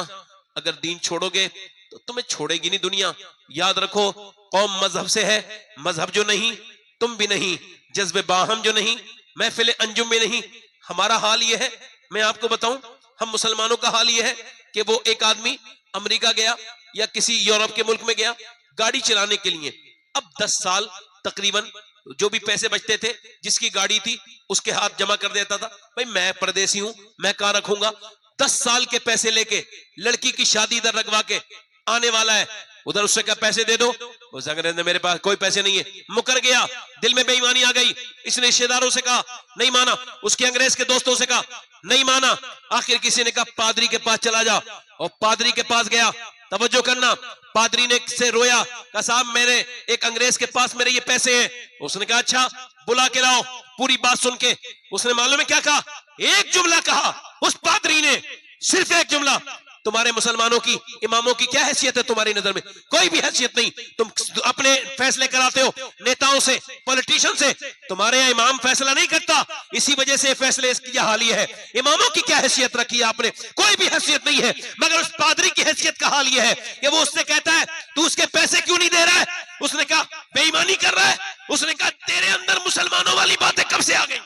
अगर दीन छोड़ोगे तो तुम्हें छोड़ेगी नहीं दुनिया। याद रखो, कौम मजहब से है, मजहब जो नहीं तुम भी नहीं, जज्बे बाहम जो नहीं महफिल अंजुम में नहीं। हमारा हाल यह है, मैं आपको बताऊं, हम मुसलमानों का हाल यह है कि वो एक आदमी अमेरिका गया या किसी यूरोप के मुल्क में गया गाड़ी चलाने के लिए। अब 10 साल तकरीबन जो भी पैसे बचते थे, जिसकी गाड़ी थी उसके हाथ जमा कर देता था। भाई मैं परदेसी हूं, मैं कहां रखूंगा। 10 साल के पैसे लेके लड़की की शादी इधर लगवा के आने वाला है, उधर उससे क्या पैसे दे दो। उस अंग्रेज ने मेरे पास कोई पैसे नहीं है, मुकर गया। दिल में बेईमानी आ गई, इसने रिश्तेदारों से कहा, नहीं माना। उसके अंग्रेज के दोस्तों से कहा, नहीं माना। आखिर किसी ने कहा पादरी के पास चला जा, और पादरी के पास गया। तवज्जो करना, पादरी ने से रोया, कहा साहब मेरे एक अंग्रेज के पास मेरे ये पैसे हैं। उसने कहा अच्छा बुला के लाओ। पूरी बात सुन के उसने मालूम है क्या कहा? एक जुमला कहा उस पादरी ने, सिर्फ एक जुमला, तुम्हारे मुसलमानों की इमामों की क्या हैसियत है तुम्हारी नजर में? कोई भी हैसियत नहीं। तुम अपने फैसले कराते हो नेताओं से, पॉलिटिशियन से, तुम्हारे यहाँ इमाम फैसला नहीं करता, इसी वजह से फैसले इसकी हाल ये है। इमामों की क्या हैसियत रखी है आपने? कोई भी हैसियत नहीं है। मगर उस पादरी की हैसियत का हाल ये है कि वो उससे कहता है तू उसके पैसे क्यों नहीं दे रहा है? उसने कहा बेईमानी कर रहा है। उसने कहा तेरे अंदर मुसलमानों वाली बातें कब से आ गई?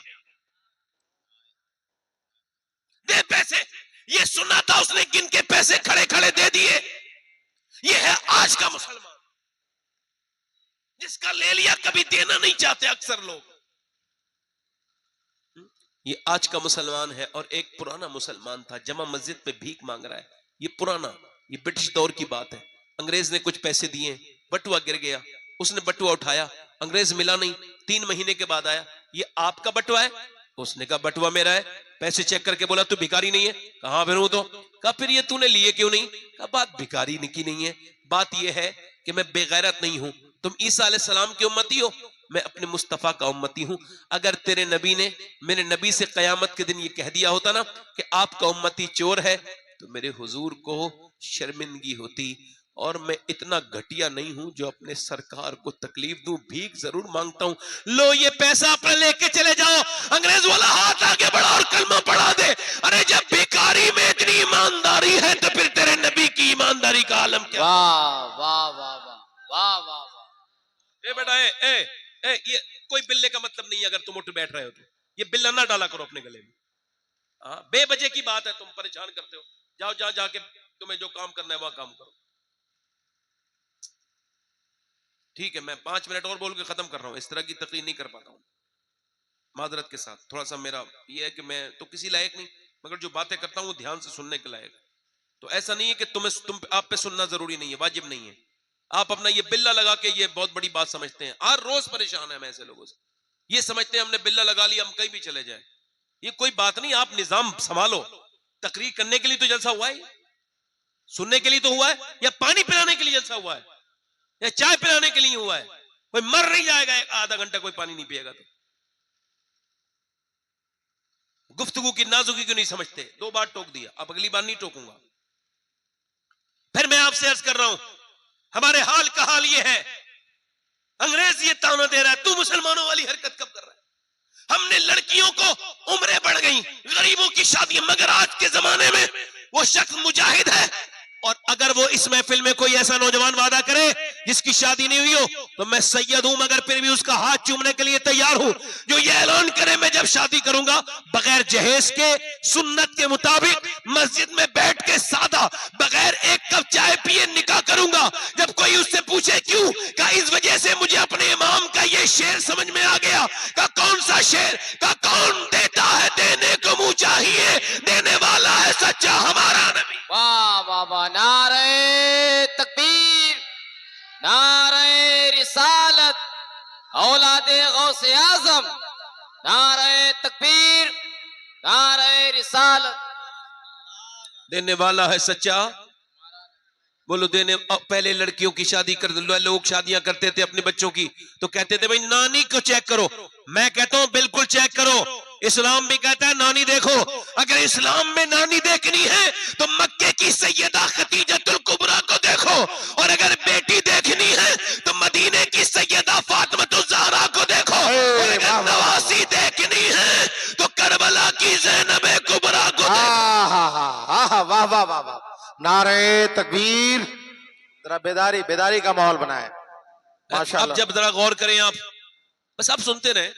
दे पैसे। ये सुना था उसने, गिन के पैसे खड़े खड़े दे दिए। ये है आज का मुसलमान, जिसका ले लिया कभी देना नहीं चाहते अक्सर लोग। ये आज का मुसलमान है। और एक पुराना मुसलमान था, जमा मस्जिद पे भीख मांग रहा है। ये पुराना, ये ब्रिटिश दौर की बात है। अंग्रेज ने कुछ पैसे दिए, बटुआ गिर गया, उसने बटुआ उठाया, अंग्रेज मिला नहीं। 3 महीने के बाद आया, ये आपका बटुआ है? उसने कहा बटुआ मेरा है। पैसे चेक करके बोला तू भिखारी नहीं है? कहां फिर हूं तो? कहा फिर ये तूने लिए क्यों नहीं? कहा बात भिखारी की नहीं है, बात यह है कि मैं बेगैरत नहीं हूं। तुम ईसा अलैहिस्सलाम की उम्मती हो, मैं अपने मुस्तफा का उम्मती हूं। अगर तेरे नबी ने मेरे नबी से कयामत के दिन ये कह दिया होता ना कि आपका उम्मती चोर है, तो मेरे हुजूर को शर्मिंदगी होती। और मैं इतना घटिया नहीं हूं जो अपने सरकार को तकलीफ दूं। भीख जरूर मांगता हूं, लो ये पैसा अपने लेके चले जाओ। अंग्रेज वाला हाथ आगे बढ़ा और कलमा पढ़ा दे। अरे जब भिखारी में इतनी ईमानदारी है तो फिर तेरे नबी की ईमानदारी का आलम क्या? वाह वाह वाह वाह वाह वाह वाह। ए बेटा ये कोई बिल्ले का मतलब नहीं है। अगर तुम उठ बैठ रहे हो तो ये बिल्ला ना डाला करो अपने गले में। बेवजह की बात है, तुम परेशान करते हो। जाओ जहां जाके तुम्हें जो काम करना है वहां काम करो। ठीक है, मैं 5 मिनट और बोल के खत्म कर रहा हूं, इस तरह की तकरीर नहीं कर पाता हूं, माजरत के साथ। थोड़ा सा मेरा ये है कि मैं तो किसी लायक नहीं, मगर जो बातें करता हूं ध्यान से सुनने के लायक। तो ऐसा नहीं है कि आप पे सुनना जरूरी नहीं है, वाजिब नहीं है। आप अपना ये बिल्ला लगा के ये बहुत बड़ी बात समझते हैं। हर रोज परेशान है मैं ऐसे लोगों से, ये समझते हैं हमने बिल्ला लगा लिया हम कहीं भी चले जाए। ये कोई बात नहीं, आप निजाम संभालो। तकरीर करने के लिए तो जलसा हुआ है, सुनने के लिए तो हुआ है, या पानी पिलाने के लिए जलसा हुआ है, या चाय पिलाने के लिए हुआ है? कोई मर नहीं जाएगा आधा घंटा कोई पानी नहीं पिएगा तो। गुफ्तगू की नाजुकी क्यों नहीं समझते? 2 बार टोक दिया, अब अगली बार नहीं टोकूंगा। फिर मैं आपसे अर्ज कर रहा हूं, हमारे हाल का हाल ये है, अंग्रेज ये ताना दे रहा है तू मुसलमानों वाली हरकत कब कर रहा है? हमने लड़कियों को उम्रें बढ़ गई, गरीबों की शादी, मगर आज के जमाने में वो शख्स मुजाहिद है, और अगर वो इस महफिल में कोई ऐसा नौजवान वादा करे जिसकी शादी नहीं हुई हो, तो मैं सैयद हूं मगर फिर भी उसका हाथ चूमने के लिए तैयार हूं। जो ये ऐलान करे मैं जब शादी करूंगा बगैर जहेज के, सुन्नत के मुताबिक, मस्जिद में बैठ के सादा, बगैर एक कप चाय पिए निकाह करूंगा। जब कोई उससे पूछे क्यों, का इस वजह से मुझे अपने इमाम का ये शेर समझ में आ गया। का कौन सा शेर? का कौन देता है देने को मुंह चाहिए, देने वाला है सच्चा हमारा नबी। वाह वाह वाह, नारे तकबीर, नारे रिसालत, औलादे गौसे आजम, नारे तकबीर, नारे रिसालत। देने वाला है सच्चा, बोलो देने। पहले लड़कियों की शादी कर, लोग शादियां करते थे अपने बच्चों की तो कहते थे भाई नानी को चेक करो। मैं कहता हूं बिल्कुल चेक करो, इस्लाम भी कहता है नानी देखो। अगर इस्लाम में नानी देखनी है तो मक्के की सैयदा खदीजतुल कुबरा को देखो, और अगर बेटी देखनी है तो मदीने की सैयदा फातिमातुज ज़हरा को देखो, और अगर नवासी देखनी है तो करबला की ज़ैनब कुबरा को देखो। वाह वाह वाह वाह, नारे तकबीर। जरा बेदारी बेदारी का माहौल बनाए अब माशाल्लाह। जब जरा गौर करें आप, बस आप सुनते रहें।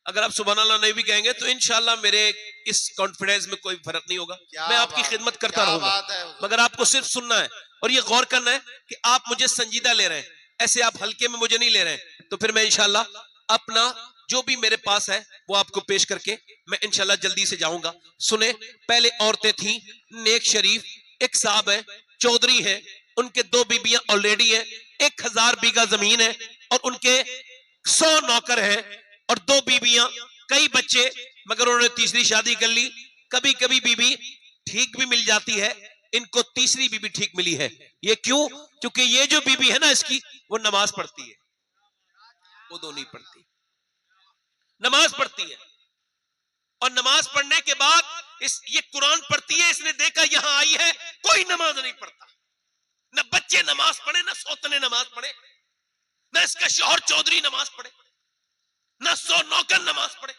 अगर आप सुभान अल्लाह नहीं भी कहेंगे तो इंशाल्लाह मेरे इस कॉन्फिडेंस में कोई फर्क नहीं होगा। मैं आपकी खिदमत करता रहूंगा, मगर आपको सिर्फ सुनना है और ये गौर करना है कि आप मुझे संजीदा ले रहे हैं, ऐसे आप हल्के में मुझे नहीं ले रहे हैं। तो फिर मैं इंशाल्लाह अपना जो भी मेरे पास है वो आपको पेश करके मैं इंशाल्लाह जल्दी से जाऊंगा। सुने, पहले औरतें थी, नेक शरीफ, एक साहब है, चौधरी है, उनके 2 बीबियां ऑलरेडी है, 1000 बीघा जमीन है, और उनके 100 नौकर है और 2 बीबियां, कई बच्चे, मगर उन्होंने तीसरी शादी कर ली। कभी कभी बीबी ठीक भी मिल जाती है, इनको तीसरी बीबी ठीक मिली है। ये क्यों? क्योंकि ये जो बीबी है ना इसकी, वो नमाज पढ़ती है, वो 2 नहीं पढ़ती, नमाज पढ़ती है। और नमाज पढ़ने के बाद ये कुरान पढ़ती है। इसने देखा यहां आई है कोई नमाज नहीं पढ़ता, न बच्चे नमाज पढ़े, न सौतने नमाज पढ़े, न इसका शौहर चौधरी नमाज पढ़े, न 100 नौकर नमाज पढ़े।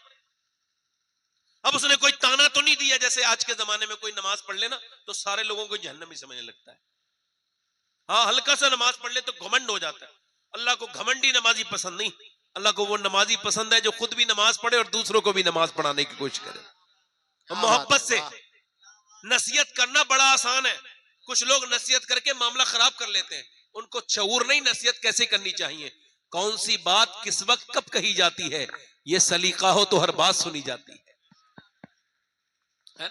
अब उसने कोई ताना तो नहीं दिया जैसे आज के जमाने में कोई नमाज पढ़ लेना तो सारे लोगों को जहन्नमी समझने लगता है। हाँ, हल्का सा नमाज पढ़ ले तो घमंड हो जाता है। अल्लाह को घमंडी नमाजी पसंद नहीं, अल्लाह को वो नमाजी पसंद है जो खुद भी नमाज पढ़े और दूसरों को भी नमाज पढ़ाने की कोशिश करे। मोहब्बत से नसीहत करना बड़ा आसान है। कुछ लोग नसीहत करके मामला खराब कर लेते हैं, उनको शऊर नहीं नसीहत कैसे करनी चाहिए, कौन सी बात किस वक्त कब कही जाती है, ये सलीका हो तो हर बात सुनी जाती है ना?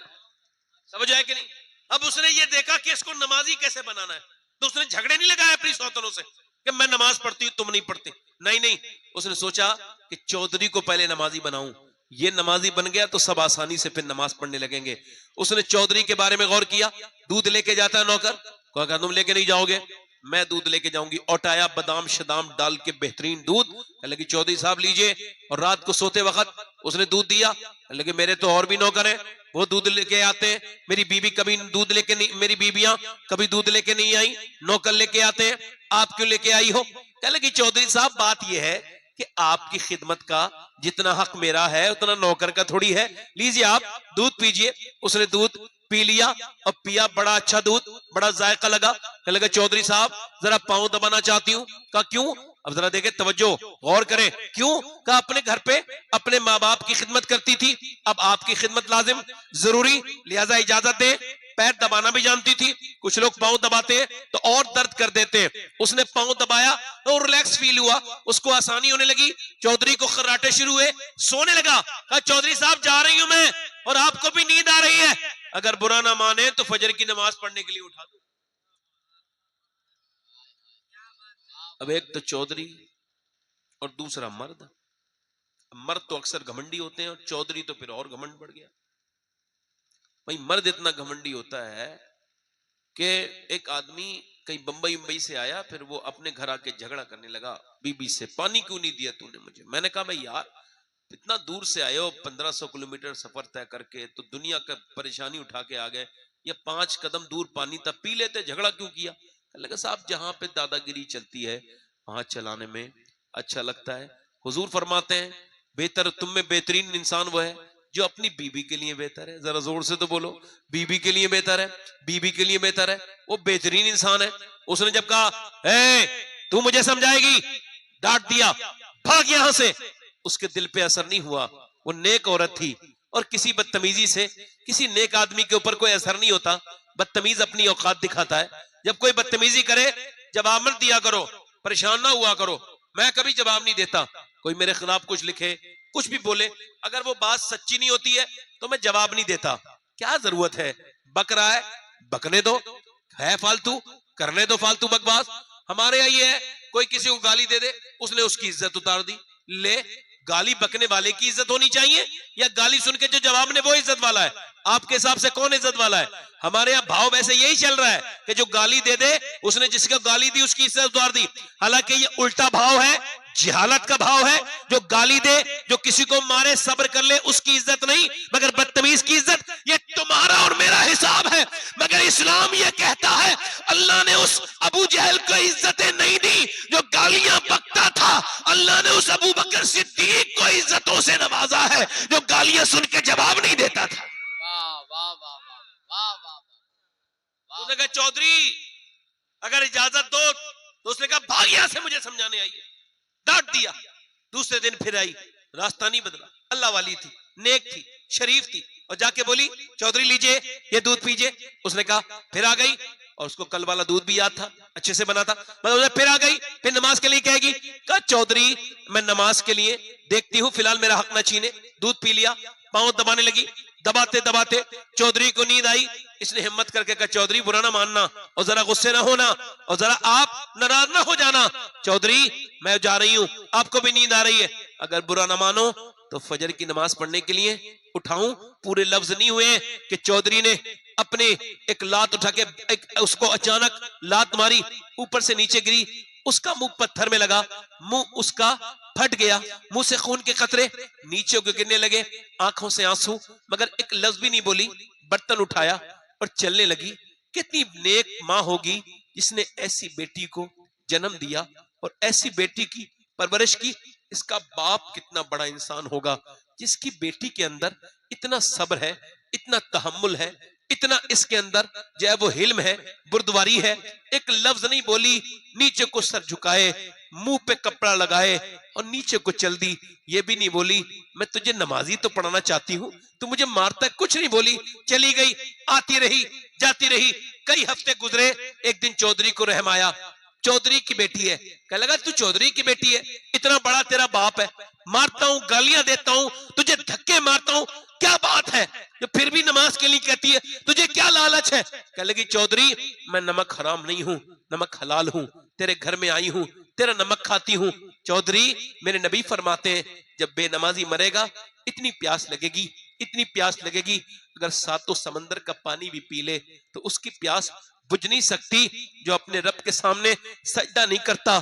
समझ आया कि नहीं? अब उसने ये देखा कि इसको नमाजी कैसे बनाना है, तो उसने झगड़े नहीं लगाए अपनी सौतनों से कि मैं नमाज पढ़ती हूं तुम नहीं पढ़ते। नहीं, उसने सोचा कि चौधरी को पहले नमाजी बनाऊं, ये नमाजी बन गया तो सब आसानी से फिर नमाज पढ़ने लगेंगे। उसने चौधरी के बारे में गौर किया। दूध लेके जाता है नौकर, कहा तुम लेके नहीं जाओगे, मैं दूध लेके जाऊंगी। औटाया बादाम शदाम डाल के बेहतरीन दूध, लगी चौधरी साहब लीजिए। और रात को सोते वक्त उसने दूध दिया, लगे मेरे तो और भी नौकर हैं, वो दूध लेके आते हैं, मेरी बीबी कभी दूध लेके नहीं, मेरी बीबियां कभी दूध लेके नहीं आई, नौकर लेके आते हैं, आप क्यों लेके आई हो? कह लगी चौधरी साहब बात यह है कि आपकी खिदमत का जितना हक मेरा है उतना नौकर का थोड़ी है, लीजिए आप दूध पीजिए। उसने दूध पी लिया और पिया, बड़ा अच्छा दूध, बड़ा जायका लगा। कह लगा चौधरी साहब जरा पांव दबाना चाहती हूँ। कहा क्यों? अब जरा देखे, तवज्जो गौर करें, क्यों? कहा अपने घर पे अपने माँ बाप की खिदमत करती थी, अब आपकी खिदमत लाजिम जरूरी, लिहाजा इजाजत दे, पैर दबाना भी जानती थी, कुछ लोग पांव दबाते हैं तो और दर्द कर देते हैं। उसने पांव दबाया तो रिलैक्स फील हुआ, उसको आसानी होने लगी। चौधरी को खर्राटे शुरू हुए, सोने लगा। कहा चौधरी साहब जा रही हूं मैं और आपको भी नींद आ रही है, अगर बुरा ना माने तो फजर की नमाज पढ़ने के लिए उठा दो। अब एक तो चौधरी और दूसरा मर्द। मर्द तो अक्सर घमंडी होते हैं और चौधरी तो फिर और घमंड बढ़ गया। भाई मर्द इतना घमंडी होता है कि एक आदमी कहीं बंबई से आया, फिर वो अपने घर आके झगड़ा करने लगा बीबी से, पानी क्यों नहीं दिया तूने मुझे। मैंने कहा भाई यार इतना दूर से आए हो, 1500 किलोमीटर सफर तय करके, तो दुनिया का परेशानी उठा के आ गए, या 5 कदम दूर पानी था, पी लेते, झगड़ा क्यों किया। लगा साहब जहां पे दादागिरी चलती है वहां चलाने में अच्छा लगता है। हुजूर फरमाते हैं बेहतर तुम में बेहतरीन इंसान वो है जो अपनी बीबी के लिए बेहतर है। जरा जोर से तो बोलो, बीबी के लिए बेहतर है, बीबी के लिए बेहतर है, वो बेहतरीन इंसान है। उसने जब कहा ए तू मुझे समझाएगी, डांट दिया, भाग यहां से, उसके दिल पे असर नहीं हुआ। वो नेक औरत थी और किसी बदतमीजी से किसी नेक आदमी के ऊपर कोई असर नहीं होता। बदतमीज अपनी औकात दिखाता है। जब कोई बदतमीजी करे जवाब मत दिया करो, परेशान ना हुआ करो। मैं कभी जवाब नहीं देता, कोई मेरे खिलाफ कुछ लिखे कुछ भी बोले, अगर वो बात सच्ची नहीं होती है तो मैं जवाब नहीं देता। क्या जरूरत है, बक रहा है बकने दो, है फालतू करने दो फालतू बकवास। हमारे यहाँ ये है कोई किसी को गाली दे दे, उसने उसकी इज्जत उतार दी। ले गाली बकने वाले की इज्जत होनी चाहिए या गाली सुन के जो जवाब ने वो इज्जत वाला है? आपके हिसाब से कौन इज्जत वाला है? हमारे यहाँ भाव वैसे यही चल रहा है कि जो गाली दे दे उसने जिसको गाली दी उसकी इज्जत उतार दी। हालांकि ये उल्टा भाव है, जिहालत का भाव है। जो गाली दे, जो किसी को मारे, सब्र कर ले, उसकी इज्जत नहीं, मगर बदतमीज की इज्जत। ये तुम्हारा और मेरा हिसाब है, मगर इस्लाम ये कहता है अल्लाह ने उस अबू जहल को इज्जतें नहीं दी जो गालियां बकता था। अल्लाह ने उस अबू बकर सिद्दीक को इज्जतों से नवाजा है जो गालियां सुन के जवाब नहीं देता था। उसने कहा चौधरी अगर इजाजत दो, तो उसने कहा भाग यहां से, मुझे समझाने आई है। डांट दिया। दूसरे दिन फिर आई, रास्ता नहीं बदला। अल्लाह वाली थी, नेक थी, शरीफ थी, और जाके बोली चौधरी लीजिए ये दूध पीजिए। उसने कहा, फिर आ गई और उसको कल वाला दूध भी याद था, अच्छे से बना था। मतलब फिर आ गई, फिर नमाज के लिए कहेगी। कहा चौधरी मैं नमाज के लिए देखती हूँ, फिलहाल मेरा हक ना छीने। दूध पी लिया, पांव दबाने लगी, दबाते दबाते चौधरी को नींद आई। इसने हिम्मत करके कहा चौधरी बुरा ना मानना और जरा गुस्से ना होना और जरा आप नाराज ना हो जाना। चौधरी मैं जा रही हूं, आपको भी नींद आ रही है, अगर बुरा ना मानो तो फजर की नमाज पढ़ने के लिए उठाऊं। पूरे लफ्ज नहीं हुए कि चौधरी ने अपने एक लात उठा के उसको अचानक लात मारी, ऊपर से नीचे गिरी, उसका मुंह पत्थर में लगा, मुंह उसका फट गया, मुंह से खून के कतरे नीचे को गिरने लगे, आंखों से आंसू, मगर एक लफ्ज भी नहीं बोली। बर्तन उठाया और चलने लगी। कितनी नेक मां होगी जिसने ऐसी बेटी को जन्म दिया और ऐसी बेटी की परवरिश की। इसका बाप कितना बड़ा इंसान होगा जिसकी बेटी के अंदर इतना सब्र है, इतना तहम्मुल है, इतना इसके अंदर जो है वो हिल्म है, बुर्दवारी है। एक लफ्ज नहीं बोली, नीचे को सर झुकाए, मुंह पे कपड़ा लगाए और नीचे को चल दी। ये भी नहीं बोली मैं तुझे नमाजी तो पढ़ाना चाहती हूँ, तू मुझे मारता है, कुछ नहीं बोली, चली गई, आती रही, जाती रही। कई हफ्ते गुजरे, एक दिन चौधरी को रहम आया। चौधरी की बेटी है, कह लगा तू चौधरी की बेटी है, इतना बड़ा तेरा बाप है, मारता हूं, गालियां देता हूं, तुझे धक्के मारता हूं, क्या बात है जो फिर भी नमाज के लिए कहती है, तुझे क्या लालच है? कह लगी चौधरी मैं नमक हराम नहीं हूं, नमक हलाल हूं, तेरे घर में आई हूं, तेरा नमक खाती हूं। चौधरी मेरे नबी फरमाते हैं जब बेनमाजी मरेगा इतनी प्यास लगेगी, इतनी प्यास लगेगी, अगर सातों समंदर का पानी भी पी ले तो उसकी प्यास बुझ नहीं सकती जो अपने रब के सामने सजदा नहीं करता।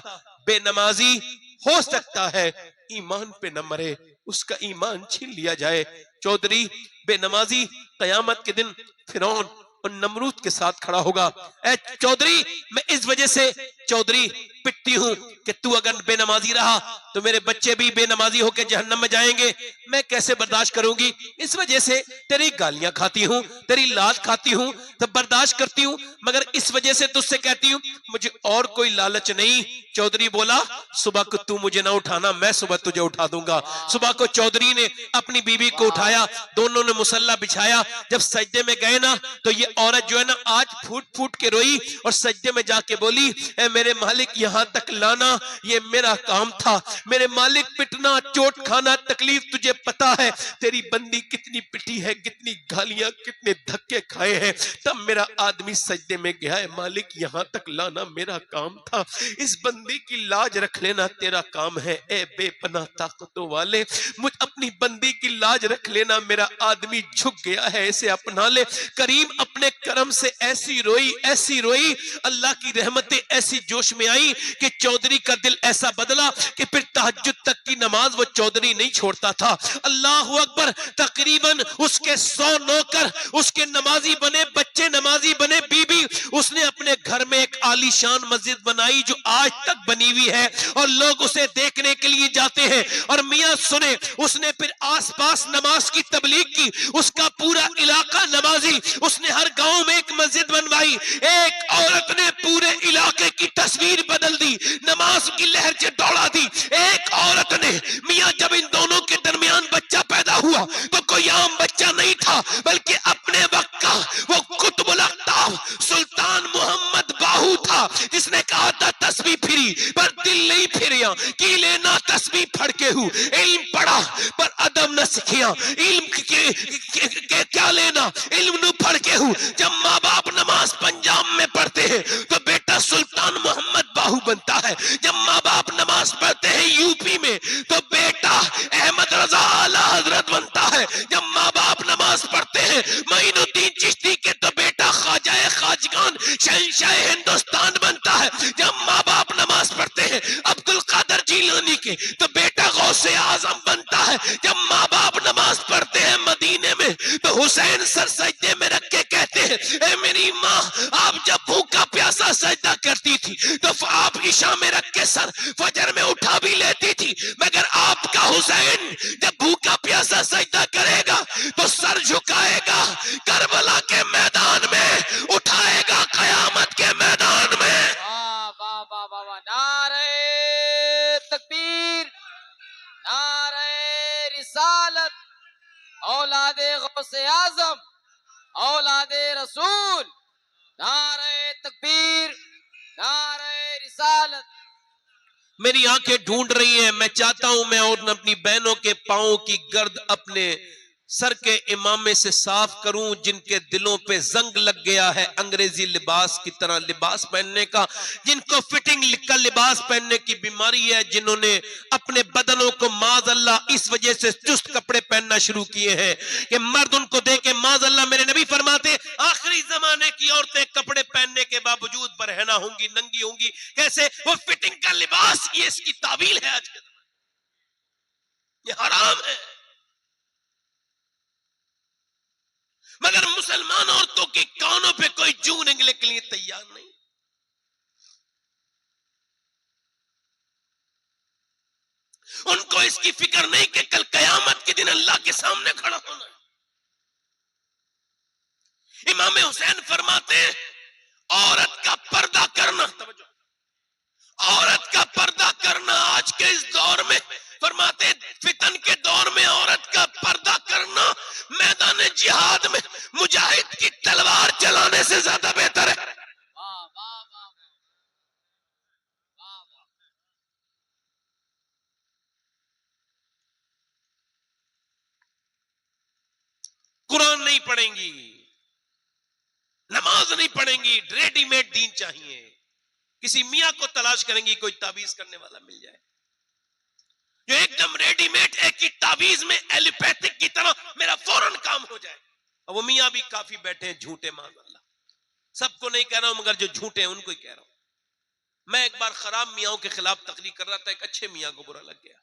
बेनमाजी हो सकता है ईमान पे न मरे, उसका ईमान छीन लिया जाए। चौधरी बेनमाजी कयामत के दिन फिरौन और नमरूद के साथ खड़ा होगा। ऐ चौधरी मैं इस वजह से चौधरी पिटती हूं कि तू अगर बेनमाजी रहा तो मेरे बच्चे भी बेनमाजी होकर जहन्नम में जाएंगे, मैं कैसे बर्दाश्त करूंगी। इस वजह से तेरी गालियां खाती हूं, तेरी लात खाती हूं, तब बर्दाश्त करती हूं, मगर इस वजह से तुझसे कहती हूं मुझे और कोई लालच नहीं। चौधरी बोला सुबह को तू मुझे ना उठाना, मैं सुबह तुझे उठा दूंगा। सुबह को चौधरी ने अपनी बीवी को उठाया, दोनों ने मुसल्ला बिछाया। जब सजदे में गए ना तो ये औरत जो है ना आज फूट फूट के रोई और सजदे में जाके बोली ए मेरे मालिक यहां तक लाना ये मेरा काम था, मेरे मालिक पिटना चोट खाना तकलीफ तुझे पता है, तेरी बंदी कितनी पिटी है, कितनी गालियां कितने धक्के खाए हैं, तब मेरा आदमी सजदे में गया है, मालिक यहां तक लाना मेरा काम था, इस बंदी की लाज रख लेना तेरा काम है। ए बेपनाह ताकतों वाले मुझ अपनी बंदी की लाज रख लेना, मेरा आदमी झुक गया है, इसे अपना ले। करीम अपने करम से ऐसी रोई, अल्लाह की रहमतें ऐसी जोश में आई कि चौधरी का दिल ऐसा बदला कि फिर तहज्जुद तक की नमाज वो चौधरी नहीं छोड़ता था। अल्लाह अकबर, तकरीबन उसके 100 नौकर उसके नमाजी बने, बच्चे नमाजी बने, बीबी उसने अपने घर में एक आलीशान मस्जिद बनाई जो आज तक बनी हुई है और लोग उसे देखने के लिए जाते हैं। और मियां सुने, उसने फिर आसपास नमाज की तबलीग की, उसका पूरा इलाका नमाजी, उसने हर गांव में एक मस्जिद बनवाई। एक औरत ने पूरे इलाके की तस्वीर बदल दी, नमाज की लहर से दौड़ा दी। एक औरत ने, मियां जब इन दोनों के दरमियान बच्चा पैदा हुआ तो कोई आम बच्चा नहीं था, बल्कि अपने वक्त का वो कुतुबुल अख्ताब सुल्तान मोहम्मद बाहू था, जिसने कहा था तस्बीह फिरी पर दिल नहीं फिरिया, की लेना तस्बीह फड़के हूं, इल्म पढ़ा पर अदब न सीखिया, इल्म के क्या लेना, इल्म नु फड़के हूं। जब माँ बाप नमाज पंजाब में पढ़ते हैं तो बेटा सुल्तान मोहम्मद बाहू बनता है, जब माँ बाप नमाज पढ़ते हैं यूपी में तो बेटा अहमद रजा आला हजरत बनता है, जब माँ बाप नमाज पढ़ते हैं मोइनुद्दीन चिश्ती के तो बेटा ख्वाजा खाजगान शहंशाह हिंदुस्तान बनता है, जब माँ बाप नमाज पढ़ते हैं अब्दुल कादर जीलानी के तो बेटा गौसे आजम बनता है, जब माँ बाप नमाज पढ़ते हैं मदीने में तो हुसैन सर सजदे में रख के कहते हैं ए मेरी माँ, आप जब भूखा प्यासा सजदा करती थी तो आप ईशा में रख के सर फजर में उठा भी लेती थी, मगर आपका हुसैन जब भूखा प्यासा सजदा करेगा तो सर झुकाएगा, करबला के मैदान में उठाएगा, कयामत के मैदान में। वाह वाह वाह वाह वाह, नारे तकबीर, नारे रिसालत, औलादे गौसे आजम, औलादे रसूल, नारे तकबीर, नारे रिसालत। मेरी आंखें ढूंढ रही हैं, मैं चाहता हूं मैं और अपनी बहनों के पांवों की गर्द अपने सर के इमामे से साफ करूं, जिनके दिलों पे जंग लग गया है अंग्रेजी लिबास की तरह लिबास पहनने का, जिनको फिटिंग का लिबास पहनने की बीमारी है, जिन्होंने अपने बदनों को माज़अल्लाह इस वजह से चुस्त कपड़े पहनना शुरू किए हैं कि मर्द उनको देखे, माज़अल्लाह मेरे नबी फरमाते आखिरी जमाने की औरतें कपड़े पहनने के बावजूद बरहना होंगी, नंगी होंगी। कैसे? वो फिटिंग का लिबास, ये इसकी ताबील है आज के, ये हराम है। मगर मुसलमान औरतों की कानों पे कोई जू निकलने के लिए तैयार नहीं। उनको इसकी फिक्र नहीं कि कल कयामत के दिन अल्लाह के सामने खड़ा होना है। इमाम हुसैन फरमाते औरत का पर्दा करना, औरत का पर्दा करना आज के इस दौर में, फरमाते फितन के दौर में औरत का पर्दा करना मैदान जिहाद में मुजाहिद की तलवार चलाने से ज्यादा बेहतर है। वाह वाह वाह वाह वाह। कुरान नहीं पढ़ेंगी, नमाज नहीं पढ़ेंगी, रेडीमेड दीन चाहिए। किसी मियां को तलाश करेंगी कोई ताबीज करने वाला मिल जाए जो एकदम रेडीमेड एक ही ताबीज में एलोपैथिक की तरह मेरा फौरन काम हो जाए। और वो मियां भी काफी बैठे हैं झूठे, माज़अल्लाह, सबको नहीं कह रहा हूं मगर जो झूठे हैं उनको ही कह रहा हूं। मैं एक बार खराब मियाओं के खिलाफ तकरीर कर रहा था, एक अच्छे मियां को बुरा लग गया।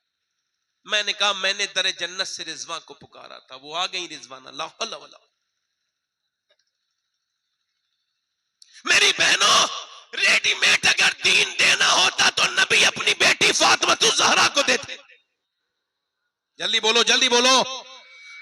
मैंने कहा मैंने दरे जन्नत से रिजवा को पुकारा था, वो आ गई रिजवाना। ला हौला वला। मेरी बहनों, रेडीमेड अगर दीन देना होता तो नबी अपनी बेटी फातिमा ज़हरा को देते। जल्दी बोलो, जल्दी बोलो,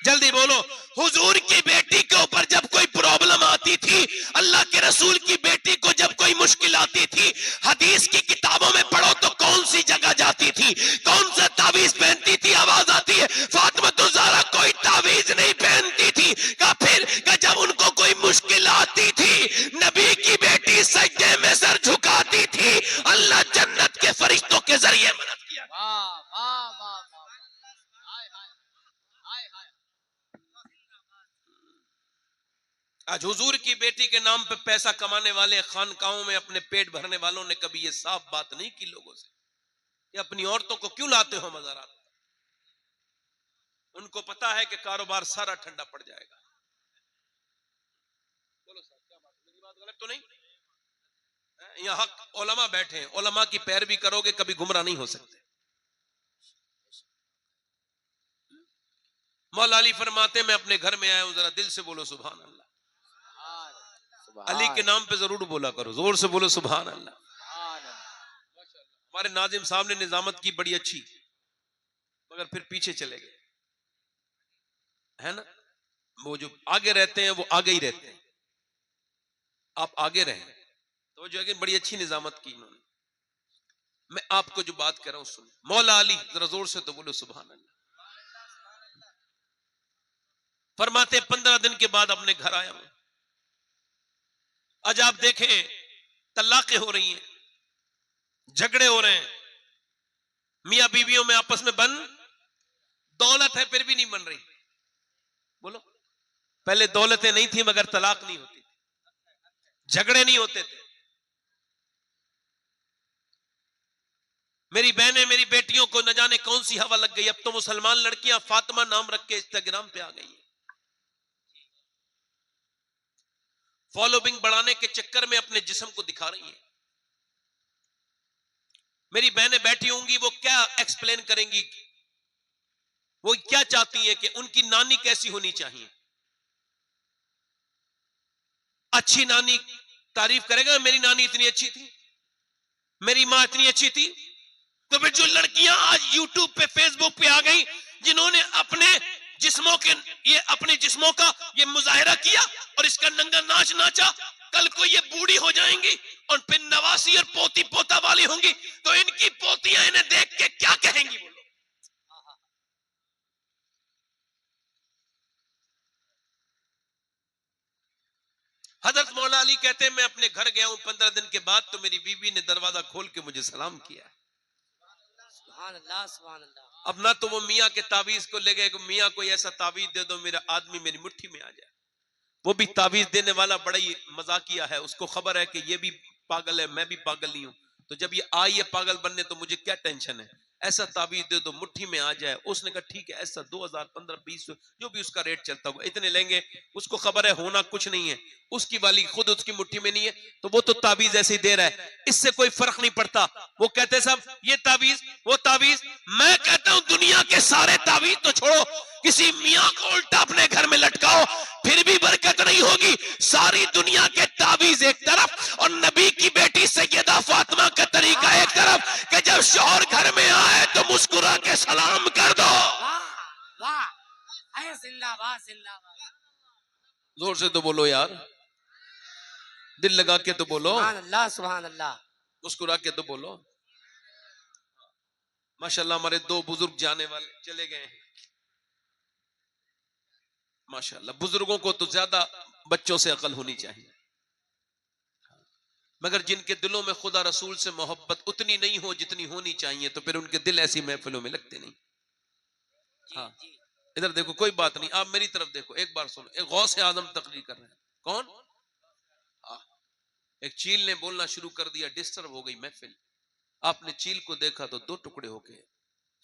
जल्दी बोलो। हुजूर की बेटी के ऊपर जब कोई प्रॉब्लम आती थी, अल्लाह के रसूल की बेटी को जब कोई मुश्किल आती थी, हदीस की किताबों में पढ़ो तो कौन सी जगह जाती थी, कौन सा तावीज पहनती थी? आवाज आती है फातिमा ज़हरा कोई तावीज नहीं पहनती थी। का फिर का जब उनको कोई मुश्किल आती थी, नबी की बेटी सजदे में सर झुकाती थी, अल्लाह जन्नत के फरिश्तों के जरिए मदद किया। वाह वाह वाह वाह, हाय हाय हाय हाय। आज हुजूर की बेटी के नाम पे पैसा कमाने वाले खानकाहों में अपने पेट भरने वालों ने कभी ये साफ बात नहीं की लोगों से, ये अपनी औरतों को क्यों लाते हो मज़ारात? उनको पता है कि कारोबार सारा ठंडा पड़ जाएगा। बोलो सर, क्या बात, मेरी बात गलत तो नहीं? यहाँ हक उलमा बैठे हैं, उलमा की पैरवी करोगे कभी गुमराह नहीं हो सकते। मौला अली फरमाते मैं अपने घर में आया हूं, जरा दिल से बोलो सुभान अल्लाह। अली के नाम पे जरूर बोला करो, जोर से बोलो सुभान अल्लाह। हमारे नाजिम साहब ने निजामत की बड़ी अच्छी, मगर फिर पीछे चले गए, है ना? वो जो आगे रहते हैं वो आगे ही रहते हैं, आप आगे रहें। तो जो है बड़ी अच्छी निजामत की इन्होंने। मैं आपको जो बात कह रहा हूं सुन, मौला अली जरा जोर से तो बोलो सुभान अल्लाह। फरमाते 15 दिन के बाद अपने घर आया हूं। आज आप देखें तलाकें हो रही हैं, झगड़े हो रहे हैं, मियां बीवियों में आपस में बन, दौलत है फिर भी नहीं बन रही। बोलो, पहले दौलतें नहीं थी मगर तलाक नहीं होती, झगड़े नहीं होते थे। मेरी बहनें, मेरी बेटियों को न जाने कौन सी हवा लग गई, अब तो मुसलमान लड़कियां फातिमा नाम रख के इंस्टाग्राम पे आ गई हैं। फॉलोइंग बढ़ाने के चक्कर में अपने जिस्म को दिखा रही हैं। मेरी बहनें बैठी होंगी, वो क्या एक्सप्लेन करेंगी, वो क्या चाहती हैं कि उनकी नानी कैसी होनी चाहिए। अच्छी नानी तारीफ करेगा, मेरी नानी इतनी अच्छी थी, मेरी मां इतनी अच्छी थी। तो फिर जो लड़कियां आज यूट्यूब पे, फेसबुक पे आ गई, जिन्होंने अपने जिस्मों के, ये अपने जिस्मों का ये मुजाहिरा किया और इसका नंगा नाच नाचा, कल को ये बूढ़ी हो जाएंगी और फिर नवासी और पोती पोता वाली होंगी, तो इनकी पोतियां इन्हें देख के क्या कहेंगी? बोलो। हजरत मौला अली कहते हैं मैं अपने घर गया हूं 15 दिन के बाद, तो मेरी बीवी ने दरवाजा खोल के मुझे सलाम किया। सुभान अल्लाह सुभान अल्लाह। अब ना तो वो मियाँ के तावीज को ले गए कि मियाँ कोई ऐसा तावीज दे दो मेरा आदमी मेरी मुट्ठी में आ जाए। वो भी तावीज देने वाला बड़ा ही मजाकिया है, उसको खबर है कि ये भी पागल है, मैं भी पागल नहीं हूं, तो जब ये आई है पागल बनने तो मुझे क्या टेंशन है, ऐसा तावीज दे दो मुट्ठी में आ जाए। उसने कहा ठीक है, ऐसा 2000 15 20 जो भी उसका रेट चलता होगा इतने लेंगे। उसको खबर है होना कुछ नहीं है, उसकी वाली खुद उसकी मुट्ठी में नहीं है, तो वो तो तावीज ऐसे ही दे रहा है, इससे कोई फर्क नहीं पड़ता। वो कहते सब ये तावीज वो तावीज। मैं कहता हूं दुनिया के सारे तावीज तो छोड़ो, किसी मियाँ को उल्टा अपने घर में लटकाओ, फिर भी बरकत नहीं होगी। सारी दुनिया के तावीज एक तरफ और नबी की बेटी सैयदा फातिमा का तरीका एक तरफ, कि जब शौहर घर में आए तो मुस्कुरा के सलाम कर दो। वाह वाह, अरे जिंदाबाद जिंदाबाद। जोर से तो बोलो यार, दिल लगा के तो बोलो, सुभान अल्लाह सुभान अल्लाह। मुस्कुरा के तो बोलो। माशाल्लाह हमारे 2 बुजुर्ग जाने वाले चले गए हैं। माशाल्लाह बुजुर्गों को तो ज्यादा बच्चों से अकल होनी चाहिए, मगर जिनके दिलों में खुदा रसूल से मोहब्बत उतनी नहीं हो जितनी होनी चाहिए, तो फिर उनके दिल ऐसी महफिलों में लगते नहीं। हाँ, इधर देखो, कोई बात नहीं, आप मेरी तरफ देखो, एक बार सुनो। एक गौस आजम तकरीर कर रहे हैं, कौन? एक चील ने बोलना शुरू कर दिया, डिस्टर्ब हो गई महफिल। आपने चील को देखा तो 2 टुकड़े हो गए।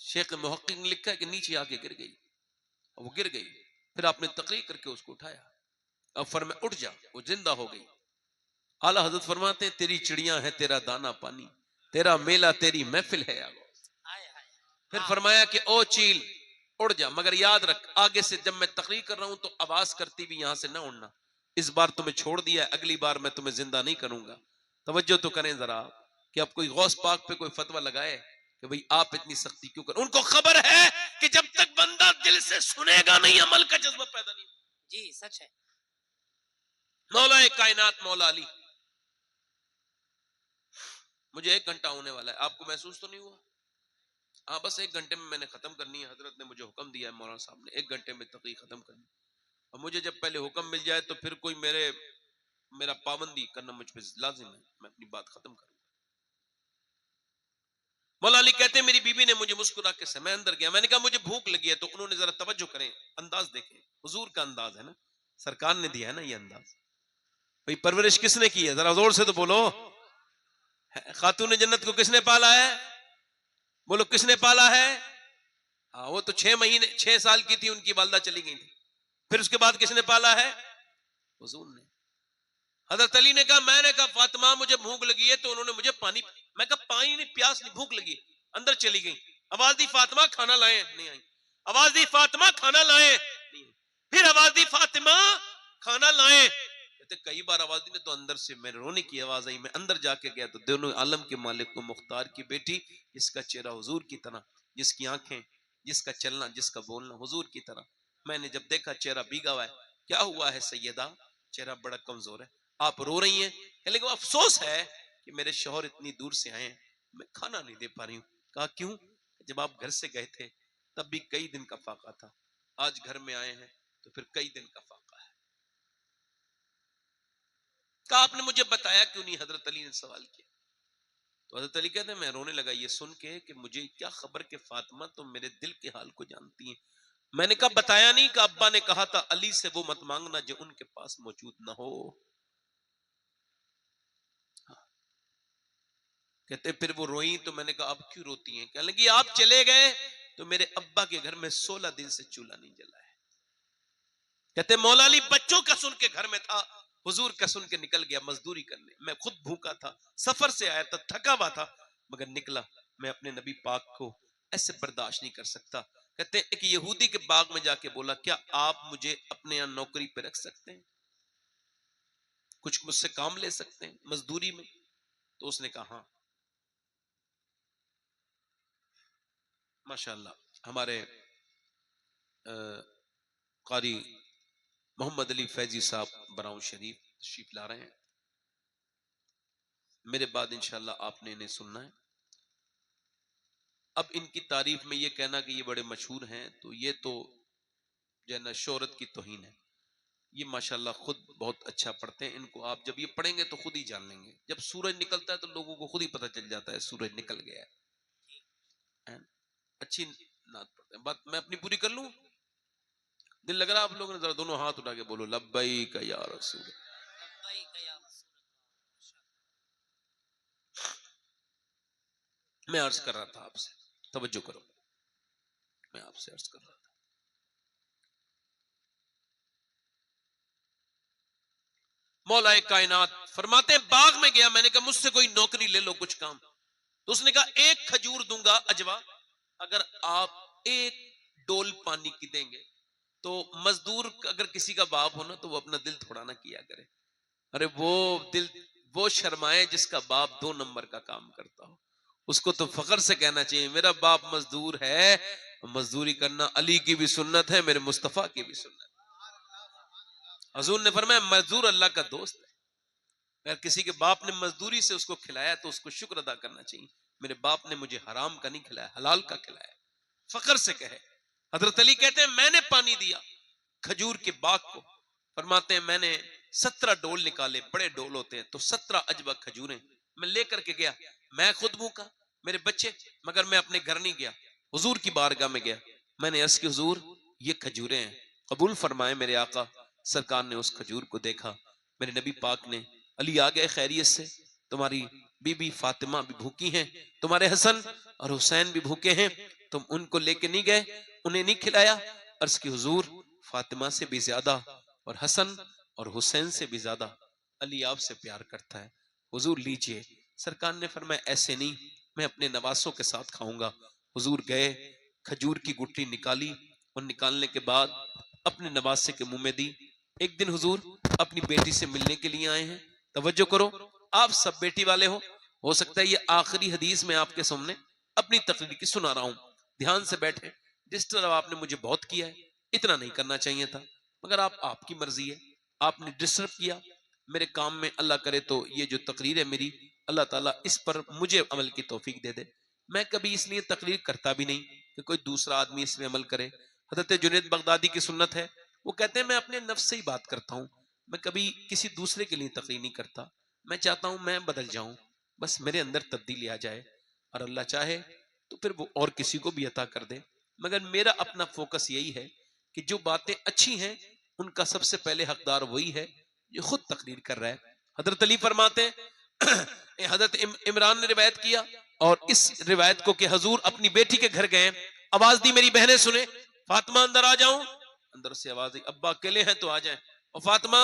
शेख मुहक्किक ने लिखा है कि नीचे आके गिर गई, और वो गिर गई। फिर आपने तकरीर करके उसको उठाया, अब फरमाया उठ जा, वो जिंदा हो गई। आला हजरत फरमाते हैं तेरी चिड़ियां हैं, तेरा दाना पानी, तेरा मेला तेरी महफिल है। फिर फरमाया कि ओ चील उड़ जा, मगर याद रख आगे से जब मैं तकरीर कर रहा हूं तो आवाज करती भी यहां से ना उड़ना। इस बार तुम्हें छोड़ दिया, अगली बार मैं तुम्हें जिंदा नहीं करूंगा। तवज्जो तो करें जरा कि अब कोई गौस पाक पे कोई फतवा लगाए कि भाई आप इतनी सख्ती क्यों कर। उनको खबर है कि जब तक बंदा दिल से सुनेगा नहीं अमल का जज्बा पैदा नहीं। जी सच है। मौला कायनात मौला अली, मुझे 1 घंटा होने वाला है, आपको महसूस तो नहीं हुआ? हाँ, बस 1 घंटे में मैंने खत्म करनी है। हजरत ने मुझे हुक्म दिया है, मौलाना साहब ने 1 घंटे में तकरीर खत्म करनी। और मुझे जब पहले हुक्म मिल जाए तो फिर कोई मेरा पाबंदी करना मुझ पे लाजिम है, मैं अपनी बात खत्म करूंगा। मौला अली कहते हैं मेरी बीबी ने मुझे मुस्कुरा के समय अंदर गया, मैंने कहा मुझे भूख लगी है, तो उन्होंने जरा तवज्जो करें, अंदाज देखें, हुजूर का अंदाज है ना, सरकार ने दिया है ना ये अंदाज। भाई परवरिश किसने की है, जरा जोर से तो बोलो। खातून जन्नत को किसने पाला है? बोलो किसने पाला है? हाँ, वो तो 6 साल की थी, उनकी वालदा चली गई थी। फिर उसके बाद किसने पाला है? हुजूर ने। हजरत अली ने कहा, मैंने कहा फातिमा मुझे भूख लगी है, तो उन्होंने मुझे पानी, मैं कहा पानी नहीं, प्यास नहीं, भूख लगी। अंदर चली गई, आवाज दी फातिमा खाना लाए, नहीं आई। आवाज दी फातिमा खाना लाए, नहीं आई। फिर आवाज दी फातिमा खाना लाए, कहते कई बार आवाज दी ने तो अंदर से मेरे रोने की आवाज आई। मैं अंदर जाके गया तो दोनों आलम के मालिक को मुख्तार की बेटी, जिसका चेहरा हुजूर की तरह, जिसकी आंखें, जिसका चलना, जिसका बोलना हुजूर की तरह। मैंने जब देखा चेहरा भीगा हुआ है, क्या हुआ है सैयदा? चेहरा बड़ा कमजोर है, आप रो रही हैं। लेकिन अफसोस है कि मेरे शौहर इतनी दूर से आए हैं, मैं खाना नहीं दे पा रही हूँ। कहा क्यों? जब आप घर से गए थे तब भी कई दिन का फाका था, आज घर में आए हैं तो फिर कई दिन का फाका है। कहा आपने मुझे बताया क्यों नहीं? हजरत अली ने सवाल किया। तो हजरत अली कहते हैं मैं रोने लगा ये सुन के कि मुझे क्या खबर कि फातिमा तो मेरे दिल के हाल को जानती हैं। मैंने कहा बताया नहीं कि अब्बा ने कहा था अली से वो मत मांगना जो उनके पास मौजूद ना हो। कहते फिर वो रोई, तो मैंने कहा अब क्यों रोती हैं? कहने लगी आप चले गए तो मेरे अब्बा के घर में 16 दिन से चूल्हा नहीं जला है। कहते मौला अली बच्चों का सुन के घर में था, हुजूर का सुन के निकल गया मजदूरी करने। मैं खुद भूखा था, सफर से आया था, थका हुआ था, मगर निकला। मैं अपने नबी पाक को ऐसे बर्दाश्त नहीं कर सकता। कहते एक यहूदी के बाग में जाके बोला क्या आप मुझे अपने यहाँ नौकरी पे रख सकते हैं, कुछ मुझसे काम ले सकते हैं मजदूरी में? तो उसने कहा हाँ। माशाअल्लाह हमारे कारी मोहम्मद अली फैजी साहब बराऊं शरीफ तशरीफ ला रहे हैं। मेरे बाद इंशाअल्लाह आपने इन्हें सुनना है। अब इनकी तारीफ में ये कहना कि ये बड़े मशहूर हैं, तो ये तो जो है ना शोहरत की तौहीन है। ये माशाअल्लाह खुद बहुत अच्छा पढ़ते हैं। इनको आप जब ये पढ़ेंगे तो खुद ही जान लेंगे। जब सूरज निकलता है तो लोगों को खुद ही पता चल जाता है सूरज निकल गया है। अच्छी नात पढ़ते हैं। बात मैं अपनी पूरी कर लूं? दिल लग रहा है आप लोगों ने? जरा दोनों हाथ उठा के बोलो लब्बैक या रसूल। मैं अर्ज कर रहा था आपसे, तवज्जो करो, मैं आपसे अर्ज कर रहा था, मौलाए कायनात फरमाते हैं बाग में गया, मैंने कहा मुझसे कोई नौकरी ले लो कुछ काम। तो उसने कहा 1 खजूर दूंगा अजवा, अगर आप 1 डोल पानी की देंगे। तो मजदूर अगर किसी का बाप हो ना तो वो अपना दिल थोड़ा ना किया करे। अरे वो शर्माए जिसका बाप 2 नंबर का काम करता हो। उसको तो फख्र से कहना चाहिए मेरा बाप मजदूर है। मजदूरी करना अली की भी सुन्नत है, मेरे मुस्तफा की भी सुन्नत है। हुजूर ने फरमाया मजदूर अल्लाह का दोस्त है। अगर किसी के बाप ने मजदूरी से उसको खिलाया तो उसको शुक्र अदा करना चाहिए। मेरे बाप ने मुझे हराम का नहीं खिलाया, हलाल का खिलाया। फख्र से कहे। हजरत अली कहते हैं मैंने पानी दिया खजूर के बाग को। फरमाते हैं मैंने 17 डोल निकाले, बड़े डोल होते हैं, तो 17 अजवा खजूरें मैं लेकर के गया। मैं खुद भूखा, मेरे बच्चे, मगर मैं अपने घर नहीं गया, हुजूर की बारगाह में गया। मैंने अर्ज की हुजूर ये खजूरें हैं, कबूल फरमाए। मेरे आका सरकार ने उस खजूर को देखा। मेरे नबी पाक ने अली आ गए खैरियत से, तुम्हारी बीबी फातिमा भी भूखी हैं, तुम्हारे हसन और हुसैन भी भूखे हैं, तुम उनको लेके नहीं गए, उन्हें नहीं खिलाया। अर्ज की हुजूर फातिमा से भी ज्यादा और हसन और हुसैन से भी ज्यादा अली आपसे प्यार करता है, हुजूर लीजिए। सरकार ने फरमाया ऐसे नहीं, मैं अपने नवासों के साथ खाऊंगा। हुजूर गए, खजूर की गुठली निकाली और निकालने के बाद अपने नवासे के मुंह में दी। एक दिन हुजूर अपनी बेटी से मिलने के लिए आए हैं, तवज्जो करो, आप सब बेटी वाले हो सकता है ये आखिरी हदीस में आपके सामने अपनी तकरीर की सुना रहा हूं, ध्यान से बैठे। डिस्टर्ब आपने मुझे बहुत किया है, इतना नहीं करना चाहिए था, मगर आपकी मर्जी है, आपने डिस्टर्ब किया मेरे काम में। अल्लाह करे तो ये जो तकरीर है मेरी, अल्लाह ताला इस पर मुझे अमल की तौफीक दे दे। मैं कभी इसलिए तकरीर करता भी नहीं कि कोई दूसरा आदमी इसमें अमल करे। हजरत जुनैद बगदादी की सुन्नत है, वो कहते हैं मैं अपने नफ्स से ही बात करता हूँ, मैं कभी किसी दूसरे के लिए तकरीर नहीं करता। मैं चाहता हूं मैं बदल जाऊं, बस मेरे अंदर तब्दीली आ जाए, और अल्लाह चाहे तो फिर वो और किसी को भी अता कर दे। मगर मेरा अपना फोकस यही है कि जो बातें अच्छी हैं उनका सबसे पहले हकदार वही है जो खुद तकरीर कर रहा है। हजरत अली फरमाते हैं हजरत इमरान ने रिवायत किया, और इस रिवायत को कि हजूर अपनी बेटी के घर गए, आवाज दी मेरी बहनें सुने, फातिमा अंदर आ जाऊं। अंदर से आवाज दी अब्बा अकेले हैं तो आ जाएं। और फातिमा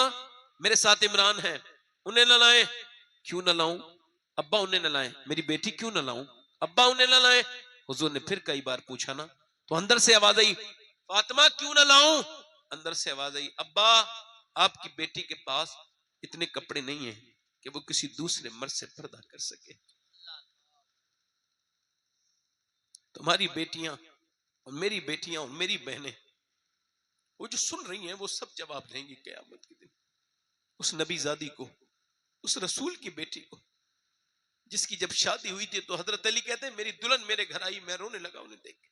मेरे साथ इमरान है, उन्हें न लाएं। क्यों न लाऊं अब्बा, उन्हें न लाएं। मेरी बेटी क्यों न लाऊं अब्बा, उन्हें न लाएं। हुजूर ने फिर कई बार पूछा ना, तो अंदर से आवाज आई फातिमा क्यों न लाऊं। अंदर से आवाज आई अब्बा आपकी बेटी के पास इतने कपड़े नहीं हैं कि वो किसी दूसरे मर्द से पर्दा कर सके। तुम्हारी बेटियां और मेरी बेटियां और मेरी बहनें, वो जो सुन रही हैं वो सब जवाब देंगी क़यामत के दिन उस नबीजादी को, उस रसूल की बेटी को, जिसकी जब शादी हुई थी तो हजरत अली कहते हैं मेरी दुल्हन मेरे घर आई, मैं रोने लगा उन्हें देख के।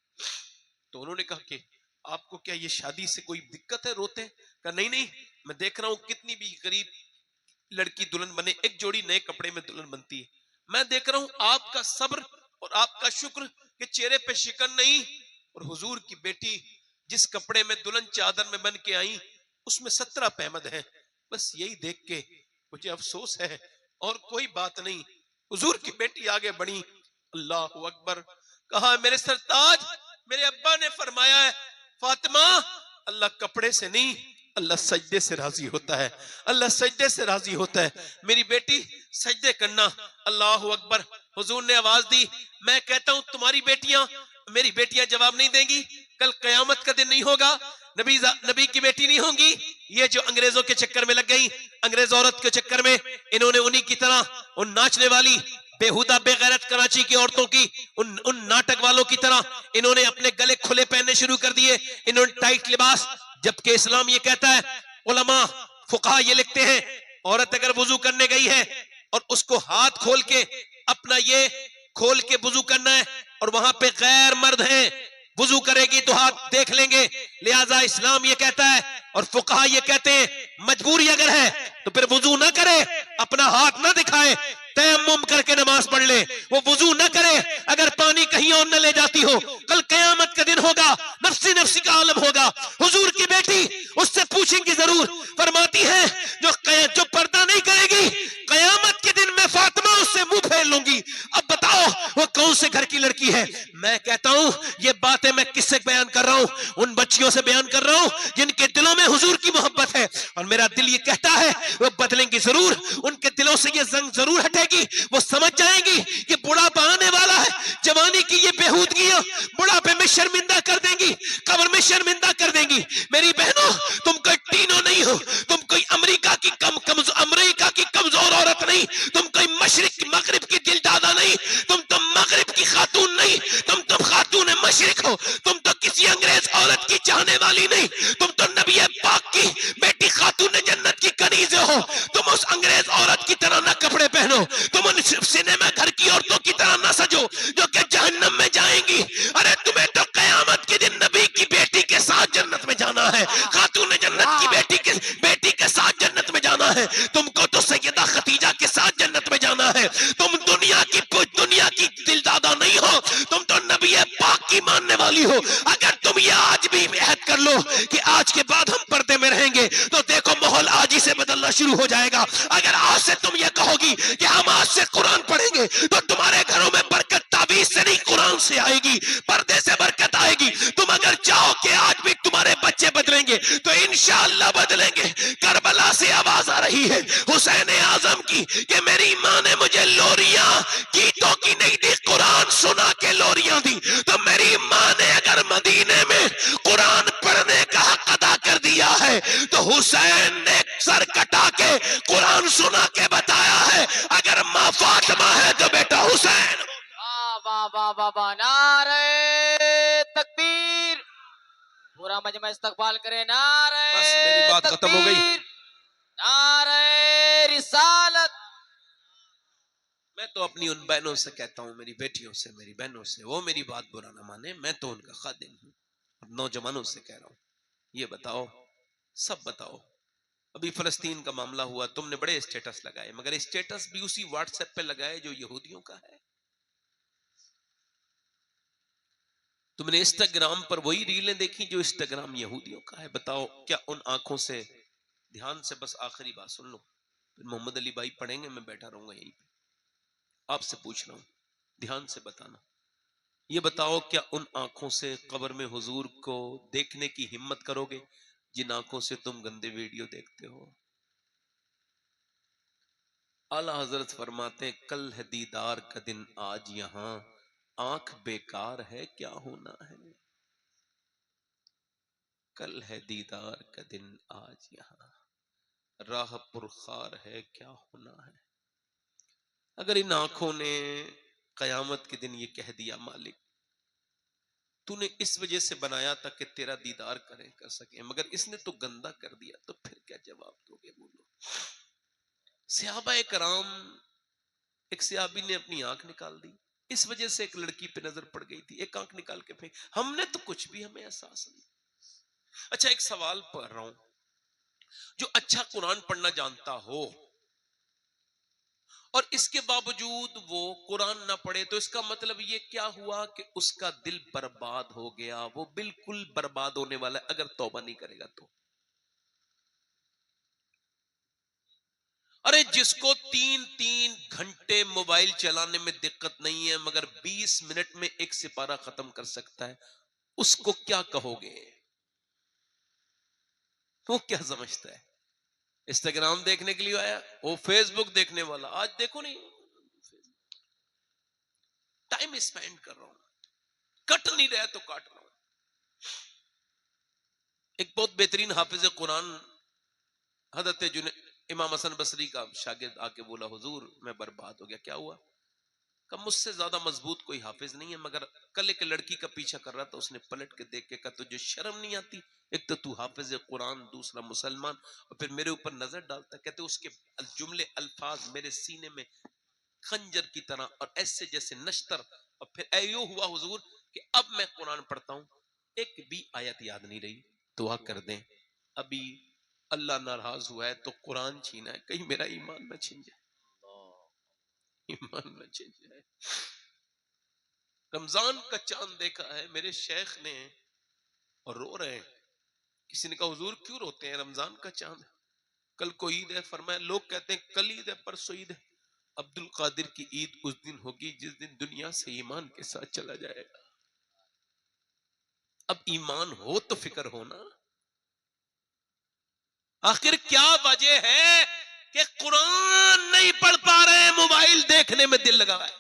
तो उन्होंने कहा कि आपको क्या ये शादी से कोई दिक्कत है, रोते हैं? कहा नहीं नहीं, मैं देख रहा हूं कितनी भी गरीब लड़की दुल्हन बने, एक जोड़ी नए कपड़े में दुल्हन बनती है, मैं देख रहा हूं आपका सब्र और आपका शुक्र कि चेहरे पे शिकन नहीं। और हुजूर की बेटी जिस कपड़े में दुल्हन चादर में बन के आई उसमें 17 पैमद है, बस यही देख के मुझे अफसोस है और कोई बात नहीं। हुजूर की बेटी आगे बढ़ी, अल्लाह अकबर, कहा मेरे सरताज, मेरे अब्बा ने फरमाया है फातिमा अल्लाह कपड़े से नहीं, अल्लाह सजदे से राजी होता है, अल्लाह सजदे से राजी होता है। मेरी बेटी सजदे करना। अल्लाह अकबर। हुजूर ने आवाज दी, मैं कहता हूं तुम्हारी बेटियां मेरी बेटियां जवाब नहीं देंगी, कल कयामत का दिन नहीं होगा, नबी की बेटी नहीं होंगी। ये जो अंग्रेजों के चक्कर में लग गई, अंग्रेज औरत के चक्कर में, इन्होंने उन्हीं की तरह उन नाचने वाली बेहुदा बेगैरत कराची की औरतों की, उन नाटक वालों की तरह इन्होंने अपने गले खुले पहनने शुरू कर दिए, इन्होंने टाइट लिबास। जबकि इस्लाम ये कहता है, उलमा फुकहा ये लिखते हैं, औरत अगर वुजू करने गई है और उसको हाथ खोल के अपना ये खोल के वुजू करना है और वहां पे गैर मर्द हैं, वुजू करेगी तो हाथ देख लेंगे, लिहाजा इस्लाम ये कहता है और फुकहा ये कहते हैं मजबूरी अगर है तो फिर वुजू ना करे, अपना हाथ ना दिखाए, तयम्मुम करके नमाज पढ़ ले, वो वुजू ना करे। अगर पानी कहीं और न ले जाती हो, कल कयामत का दिन होगा, नफ्सी नफ्सी का आलम होगा। हुजूर की बेटी उससे पूछेंगी जरूर, फरमाती है जो पर्दा नहीं करेगी कयामत के दिन मैं फातिमा उससे मुंह फेर लूंगी। अब बताओ वो कौन से घर की लड़की है? मैं कहता हूं ये बातें मैं किससे बयान कर रहा हूं? उन बच्चियों से बयान कर रहा हूं जिनके दिलों में हुजूर की मोहब्बत है, और मेरा दिल ये कहता है वो बदलेंगी जरूर, उनके दिलों से ये जंग जरूर हटेगी, वो समझ जाएंगी कि बुढ़ापा आने वाला है, जवानी की ये बेहूदगियां बुढ़ापे में शर्मिंदा कर देंगी, कब्र में शर्मिंदा कर देंगी। मेरी बहनों, तुम कोई टीनो नहीं हो, तुम कोई अमेरिका की कमजोर औरत नहीं, तुम कोई मशरिक मगरिब की दिलदादा नहीं, तुम तो मगरिब की खातून नहीं, तुम खातून मशरिक हो, तुम तो किसी अंग्रेज औरत की चाहने वाली नहीं, तुम तो नबी पाक की बेटी खातून जन्नत की कनीज हो। तुम उस अंग्रेज औरत की तरह ना कपड़े पहनो, तुम उन सिनेमा घर की औरतों की तरह ना सजो जो कि जहन्नम में जाएंगी। अरे तुम्हें तो कयामत के दिन नबी की बेटी के साथ जन्नत में जाना है, खातून जन्नत की बेटी के साथ जन्नत में जाना है, तुमको तो सैयदा खतीजा के साथ जन्नत में जाना है। तुम दुनिया की दिलदादा नहीं हो, तुम तो नबी पाक की मानने वाली हो। अगर तुम ये आज भी अहद कर लो कि आज के बाद हम पर्दे में रहेंगे, तो देखो माहौल आज ही से बदलना शुरू हो जाएगा। अगर आज से तुम ये कहोगी कि हम आज से कुरान पढ़ेंगे, तो तुम्हारे घरों में बरकत ताबीज से नहीं कुरान से आएगी, पर्दे से बरकत आएगी। तुम अगर चाहो कि आज भी तुम्हारे बच्चे बदलेंगे तो इंशाअल्लाह बदलेंगे। करबला से आवाज आ रही है हुसैन आजम की कि मेरी माँ ने मुझे लोरियां गीतों की नहीं दी, कुरान सुना के लोरियां दी। तो मेरी माँ ने अगर मदीने में कुरान पढ़ने का हक अदा कर दिया है, तो हुसैन ने सर कटा के कुरान सुना के बताया है, अगर माँ फातिमा है तो बेटा हुसैन। वाह वाह वाह वाह वाह, नारे तकबीर। पूरा मजमा इस्तकबाल करे, नारे बस मेरी बात खत्म हो गई। तकबीर, नारे रिसालत। मैं तो अपनी उन बहनों से कहता हूं, मेरी बेटियों से, मेरी बहनों से, वो मेरी बात बुरा ना माने, मैं तो उनका खादिम हूं। नौजवानों से कह रहा हूं, ये बताओ, सब बताओ, अभी फलस्तीन का मामला हुआ, तुमने बड़े स्टेटस लगाए, मगर स्टेटस भी उसी व्हाट्सएप पे लगाए जो यहूदियों का है। तुमने इंस्टाग्राम पर वही रीलें देखी जो इंस्टाग्राम यहूदियों का है। बताओ, क्या उन आंखों से, ध्यान से बस आखिरी बात सुन लो, फिर मोहम्मद अली भाई पढ़ेंगे, मैं बैठा रहूंगा यहीं पे। आपसे पूछ रहा हूं, ध्यान से बताना, ये बताओ, क्या उन आंखों से कब्र में हुजूर को देखने की हिम्मत करोगे जिन आंखों से तुम गंदे वीडियो देखते हो? आला हजरत फरमाते हैं, कल है दीदार का दिन आज यहां, आंख बेकार है क्या होना है। कल है दीदार का दिन आज यहां, राह पुरखार है क्या होना है। अगर इन आंखों ने कयामत के दिन ये कह दिया, मालिक तूने इस वजह से बनाया था कि तेरा दीदार करें, कर सके, मगर इसने तो गंदा कर दिया, तो फिर क्या जवाब दोगे? बोलो। सहाबा कराम, एक सहाबी ने अपनी आंख निकाल दी, इस वजह से एक लड़की पे नजर पड़ गई थी, एक आंख निकाल के फेंक, हमने तो कुछ भी, हमें एहसास नहीं। अच्छा, एक सवाल पढ़ रहा हूं, जो अच्छा कुरान पढ़ना जानता हो और इसके बावजूद वो कुरान ना पढ़े, तो इसका मतलब ये क्या हुआ कि उसका दिल बर्बाद हो गया, वो बिल्कुल बर्बाद होने वाला है अगर तौबा नहीं करेगा तो। अरे जिसको 3-3 घंटे मोबाइल चलाने में दिक्कत नहीं है मगर 20 मिनट में एक सिपारा खत्म कर सकता है, उसको क्या कहोगे? वो क्या समझता है? इंस्टाग्राम देखने के लिए आया, वो फेसबुक देखने वाला, आज देखो नहीं, टाइम स्पेंड कर रहा हूं, कट नहीं रहा तो काट रहा हूं। एक बहुत बेहतरीन हाफिज कुरान हजरत इमाम हसन बसरी का शागिर्द आके बोला, हुजूर मैं बर्बाद हो गया। क्या हुआ? कब मुझसे ज्यादा मजबूत कोई हाफिज नहीं है, मगर कल एक लड़की का पीछा कर रहा था, उसने पलट के देख के कहा, तुझे शर्म नहीं आती? एक तो तू हाफिज कुरान, दूसरा मुसलमान, और फिर मेरे ऊपर नजर डालता। कहते उसके जुमले अल्फाज मेरे सीने में खंजर की तरह और ऐसे जैसे नश्तर। और फिर ऐयो हुआ हुजूर कि अब मैं कुरान पढ़ता हूं, एक भी आयत याद नहीं रही, दुआ कर दें, अभी अल्लाह नाराज हुआ है तो कुरान छीना है, कहीं मेरा ईमान न छिन जाए, ईमान न छिन जाए। रमजान का चांद देखा है मेरे शेख ने और रो रहे हैं। किसी ने कहा, हुजूर क्यों रोते हैं, रमजान का चांद, कल को ईद है। फरमाया, लोग कहते हैं कल ईद है, परसों ईद है, अब्दुल कादिर की ईद उस दिन होगी जिस दिन दुनिया से ईमान के साथ चला जाएगा। अब ईमान हो तो फिक्र होना। आखिर क्या वजह है कि कुरान नहीं पढ़ पा रहे हैं, मोबाइल देखने में दिल लगा है।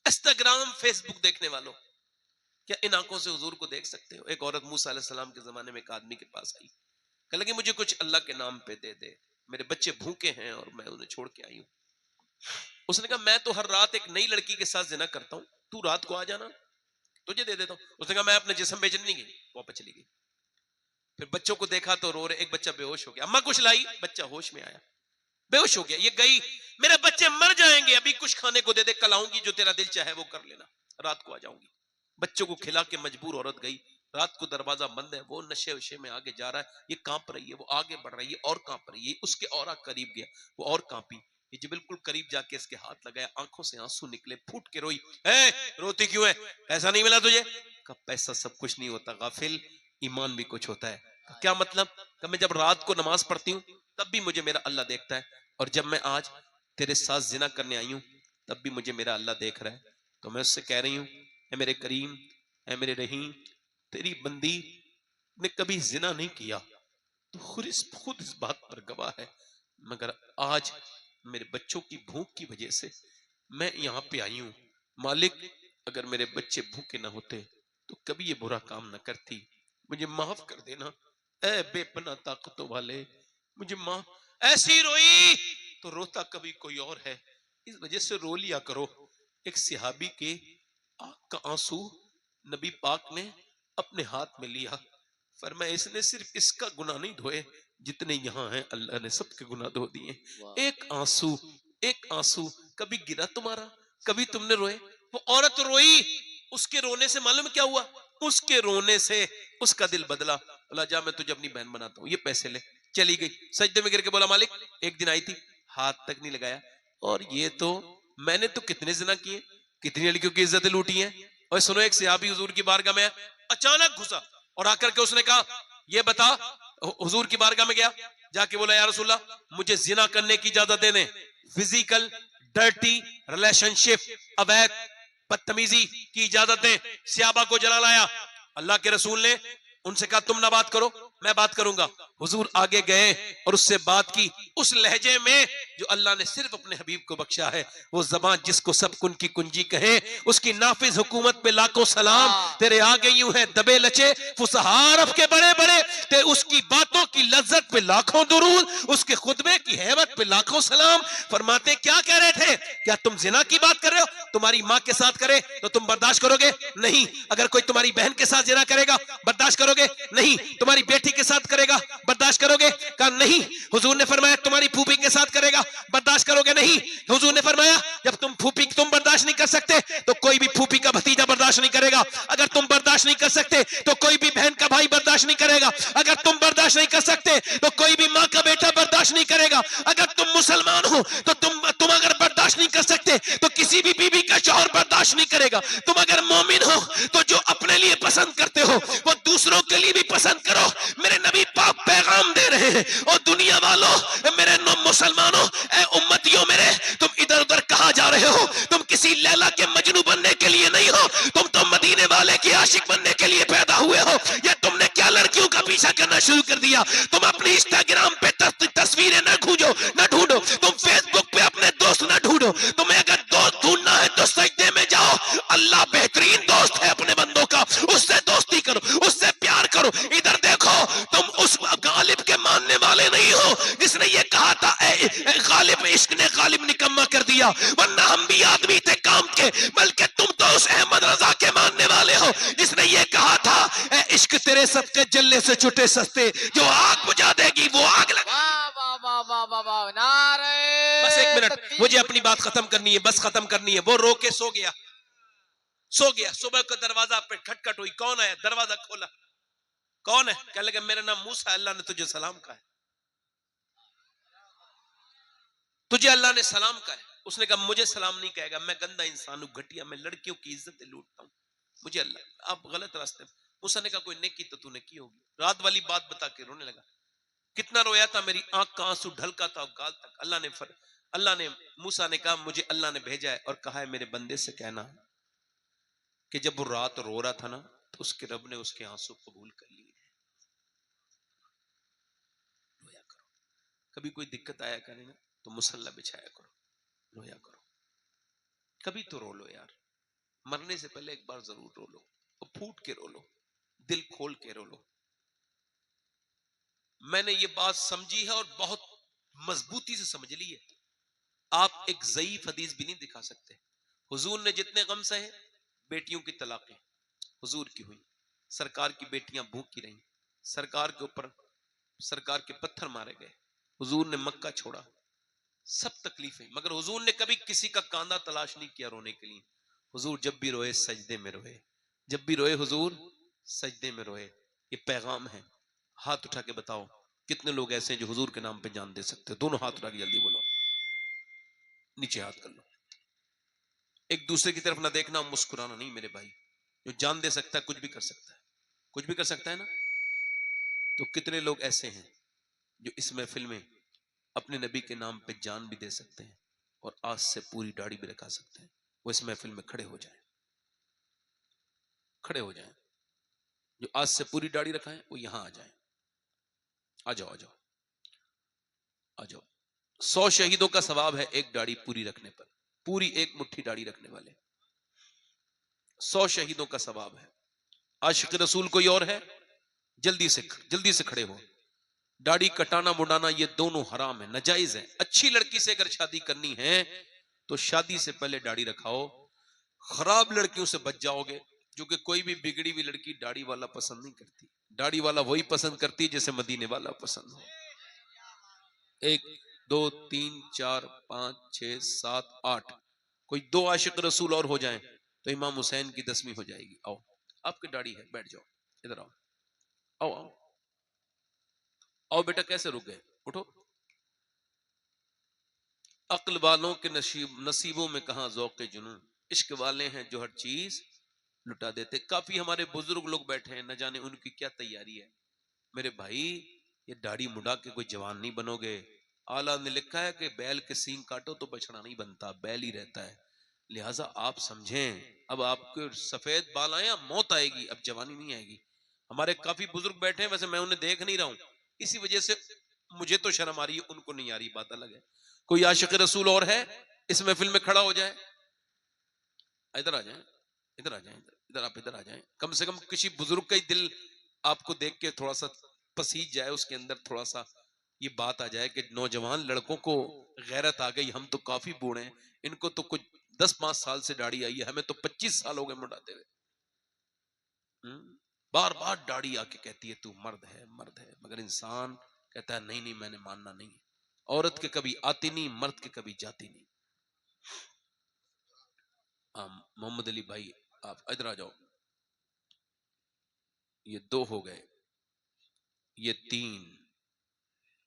इंस्टाग्राम फेसबुक देखने वालों, क्या इन आंखों से हुजूर को देख सकते हो? एक औरत मूसा अलैहिस्सलाम के जमाने में एक आदमी के पास आई, कहने लगी मुझे कुछ अल्लाह के नाम पे दे दे, मेरे बच्चे भूखे हैं और मैं उन्हें छोड़ के आई हूं। उसने कहा, मैं तो हर रात एक नई लड़की के साथ जिना करता हूं, तू रात को आ जाना, तुझे दे देता हूं। उसने कहा, मैं अपने जिस्म बेचने नहीं गई, वापस चली गई। फिर बच्चों को देखा तो रो रहे, एक बच्चा बेहोश हो गया, अम्मा कुछ लाई, बच्चा होश में आया, बेहोश हो गया। ये गई, मेरे बच्चे मर जाएंगे, अभी कुछ खाने को दे दे, कल आऊंगी, जो तेरा दिल चाहे वो कर लेना, रात को आ जाऊंगी। बच्चों को खिला के मजबूर औरत गई, रात को दरवाजा बंद है, वो नशे वशे में आगे जा रहा है, ये कांप रही है, वो आगे बढ़ रही है और कांप रही है, उसके और करीब गया, वो और कांपी, ये जो बिल्कुल करीब जाके इसके हाथ लगाया, आंखों से आंसू निकले, फूट के रोई, है रोती क्यों है, पैसा नहीं मिला तुझे? कब पैसा सब कुछ नहीं होता गाफिल, ईमान भी कुछ होता है। क्या मतलब? कि मैं जब रात को नमाज पढ़ती हूँ तब भी मुझे मेरा अल्लाह देखता है, और जब मैं आज तेरे साथ जिना करने आई हूं तब भी मुझे मेरा अल्लाह देख रहा है। तो मैं उससे कह रही हूं, ऐ मेरे करीम, ऐ मेरे रहीम, तेरी बंदी ने कभी जिना नहीं किया, तो खुद इस बात पर गवाह है, मगर आज मेरे बच्चों की भूख की वजह से मैं यहाँ पे आई हूँ। मालिक, अगर मेरे बच्चे भूखे ना होते तो कभी ये बुरा काम ना करती, मुझे माफ कर देना, ए बेपना ताकतों वाले मुझे मां, ऐसी रोई तो रोता कभी कोई और है, इस वजह से रो लिया करो। एक सिहाबी के आंख का आंसू नबी पाक ने अपने हाथ में लिया, फरमाया इसने सिर्फ इसका गुनाह नहीं धोए जितने यहाँ हैं, अल्लाह ने सबके गुनाह धो दिए। एक आंसू कभी गिरा तुम्हारा, कभी तुमने रोए? वो औरत रोई, उसके रोने से मालूम क्या हुआ? उसके रोने से उसका दिल बदला। बोला जा मैं तुझे अपनी बहन बनाता हूँ, ये पैसे ले। चली गई, सजदे में गिर के बोला मालिक एक दिन आई थी, हाथ तक नहीं लगाया, और ये तो मैंने तो कितने जिना किए, कितनी लड़कियों की इज्जत लूटी है। और सुनो, एक सहाबी हुजूर की बारगाह में अचानक घुसा और आकर के उसने कहा ये बता, हुजूर की बारगाह में गया, जाके बोला या रसूलल्लाह मुझे जिना करने की इजाजत दे दें, फिजिकल डर्टी रिलेशनशिप, अवैध बदतमीजी की इजाजत दें। सहाबा को जला लाया, अल्लाह के रसूल ने उनसे कहा तुम ना बात करो, मैं बात करूंगा। हुजूर आगे गए और उससे बात की उस लहजे में जो अल्लाह ने सिर्फ अपने हबीब को बख्शा है। वो जबान जिसको सब कुन की कुंजी कहे, उसकी नाफिज हुकूमत पे लाखों सलाम। तेरे आगे यूं है दबे लचे फुसहारफ के बड़े बड़े, ते उसकी बातों की लज्जत पे लाखों दुरूद, उसके खुतबे की हैबत पे लाखों सलाम। फरमाते क्या कह रहे थे? क्या तुम जिना की बात कर रहे हो? तुम्हारी माँ के साथ करे तो तुम बर्दाश्त करोगे? नहीं। अगर कोई तुम्हारी बहन के साथ जिना करेगा बर्दाश्त करोगे? नहीं। तुम्हारी बेटी के साथ करेगा बर्दाश्त करोगे? कहा नहीं। हुजूर ने फरमाया तुम्हारी फूफी के साथ करेगा बर्दाश्त करोगे? नहीं। हुजूर ने फरमाया जब तुम फूफी तुम बर्दाश्त नहीं कर सकते तो कोई भी फूफी का भतीजा बर्दाश्त नहीं करेगा। अगर तुम बर्दाश्त नहीं कर सकते तो कोई भी बहन का भाई बर्दाश्त नहीं करेगा। अगर तुम बर्दाश्त नहीं कर सकते तो कोई भी माँ का बेटा बर्दाश्त नहीं करेगा। अगर तुम मुसलमान हो तो तुम अगर बर्दाश्त नहीं कर सकते तो किसी भी बीबी का शौहर बर्दाश्त नहीं करेगा। तुम अगर मोमिन हो तो जो अपने लिए पसंद करते हो वो दूसरों के लिए भी पसंद करो। मेरे नबी पाक पैगाम दे रहे हैं, और दुनिया वालों, मेरे मुसलमानों, ए उम्मतियों मेरे, तुम इधर उधर कहां जा रहे हो? तुम किसी लैला के मजनू बनने के लिए नहीं हो, तुम तो मदीने वाले के आशिक बनने के लिए पैदा हुए हो। या तुमने क्या लड़कियों का पीछा करना शुरू कर दिया? तुम अपनी इंस्टाग्राम पे तस्वीरें न ढूंढो, तुम फेसबुक पे अपने दोस्त न ढूंढो। तुम्हें अगर दोस्त ढूंढना है तो सजदे में जाओ, अल्लाह बेहतरीन दोस्त है अपने बंदों का, उससे दोस्ती करो, उससे प्यार करो। इधर देखो, तुम उस गालिब के मानने वाले नहीं हो जिसने ये कहा था ए गालिब, इश्क ने गालिब निकम्मा कर दिया, वरना हम भी आदमी थे काम के। बल्कि तुम तो उस अहमद रजा के मानने वाले हो जिसने ये कहा था ए इश्क तेरे सबके जल्ले से छुटे सस्ते, जो आग बुझा देगी वो आग लगा। बस एक मिनट, मुझे अपनी बात खत्म करनी है, बस खत्म करनी है। वो रो के सो गया। सुबह का दरवाजा पे खटखट हुई, कौन आया? दरवाजा खोला, कौन है? कहने लगे मेरा नाम मूसा, अल्लाह ने तुझे सलाम कहा है, तुझे अल्लाह ने सलाम कहा है। उसने कहा मुझे सलाम नहीं कहेगा, मैं गंदा इंसान हूं, घटिया, मैं लड़कियों की इज्जत लूटता हूं, मुझे अल्लाह, आप गलत रास्ते में। मूसा ने कहा कोई नेकी तो तूने की होगी। रात वाली बात बता के रोने लगा। कितना रोया था, मेरी आंख का आंसू ढलका था गाल तक। अल्लाह ने मूसा ने कहा मुझे अल्लाह ने भेजा है और कहा है मेरे बंदे से कहना कि जब वो रात रो रहा था ना तो उसके रब ने उसके आंसू कबूल कर लिए। रोया करो, कभी कोई दिक्कत आया करे ना तो मुसल्ला बिछाया करो, रोया करो, कभी तो रो लो यार। मरने से पहले एक बार जरूर रो लो, और फूट के रो लो, दिल खोल के रो लो। मैंने ये बात समझी है और बहुत मजबूती से समझ ली है। आप एक ज़ईफ हदीस भी नहीं दिखा सकते। हुजूर ने जितने गम सहे, बेटियों की तलाकें हुजूर की हुई, सरकार की बेटियां भूखी रहीं, सरकार के ऊपर सरकार के पत्थर मारे गए, हुजूर ने मक्का छोड़ा, सब तकलीफें, मगर हुजूर ने कभी किसी का कांधा तलाश नहीं किया रोने के लिए। हुजूर जब भी रोए सजदे में रोए, जब भी रोए हुजूर सजदे में रोए। ये पैगाम है। हाथ उठा के बताओ कितने लोग ऐसे हैं जो हुजूर के नाम पे जान दे सकते हैं? दोनों हाथ उठा के जल्दी बोलो, नीचे हाथ कर लो। एक दूसरे की तरफ ना देखना, मुस्कुराना नहीं मेरे भाई। जो जान दे सकता है कुछ भी कर सकता है, कुछ भी कर सकता है ना। तो कितने लोग ऐसे हैं जो इस महफिल में अपने नबी के नाम पे जान भी दे सकते हैं और आज से पूरी दाढ़ी भी रखा सकते हैं। वो इस महफिल में खड़े हो जाएं, खड़े हो जाएं। जो आज से पूरी दाढ़ी रखाएं वो यहां आ जाएं। आ जाओ, आ जाओ, आ जाओ। 100 शहीदों का सवाब है एक दाढ़ी पूरी रखने पर, पूरी एक मुट्ठी दाढ़ी रखने वाले 100 शहीदों का सवाब है। आशिक रसूल कोई और है जल्दी से खड़े हो। दाढ़ी कटाना मुड़ाना ये दोनों हराम है, नाजायज है। अच्छी लड़की से अगर शादी करनी है तो शादी से पहले दाढ़ी रखाओ। खराब लड़कियों से बच जाओगे, जो कि कोई भी बिगड़ी हुई लड़की दाढ़ी वाला पसंद नहीं करती। दाढ़ी वाला वही पसंद करती है जैसे मदीने वाला पसंद हो। 1 2 3 4 5 6 7 8, कोई 2 आशिक रसूल और हो जाएं तो इमाम हुसैन की 10वीं हो जाएगी। आओ, आपकी दाढ़ी है, बैठ जाओ, इधर आओ, आओ आओ आओ बेटा, कैसे रुक गए, उठो। अक्ल वालों के नसीबों में कहां ज़ौक़े जुनून, इश्क वाले हैं जो हर चीज लुटा देते। काफी हमारे बुजुर्ग लोग बैठे हैं, न जाने उनकी क्या तैयारी है। मेरे भाई, ये दाढ़ी मुड़ा के कोई जवान नहीं बनोगे। आला ने लिखा है कि बैल के सींग काटो तो बछड़ा नहीं बनता, बैल ही रहता है। लिहाजा आप समझें, अब आपके सफेद बाल आए, मौत आएगी, अब जवानी नहीं आएगी। हमारे काफी बुजुर्ग बैठे हैं, वैसे मैं उन्हें देख नहीं रहा हूं, इसी वजह से मुझे तो शर्म आ रही है, उनको नहीं आ रही, बात अलग है। कोई आशिक रसूल और है इस महफिल में खड़ा हो जाए, इधर आ जाए, इधर आ जाए, इधर आप इधर आ जाए। कम से कम किसी बुजुर्ग का ही दिल आपको देख के थोड़ा सा पसीज जाए, उसके अंदर थोड़ा सा ये बात आ जाए कि नौजवान लड़कों को गैरत आ गई, हम तो काफी बूढ़े हैं, इनको तो कुछ 10-5 साल से दाढ़ी आई है, हमें तो 25 साल हो गए मुड़ाते हुए। बार बार दाढ़ी आके कहती है तू मर्द है, मर्द है, मगर इंसान कहता है नहीं नहीं, मैंने मानना नहीं। औरत के कभी आती नहीं, मर्द के कभी जाती नहीं। मोहम्मद अली भाई, आप इधर आ जाओ। ये 2 हो गए, ये 3,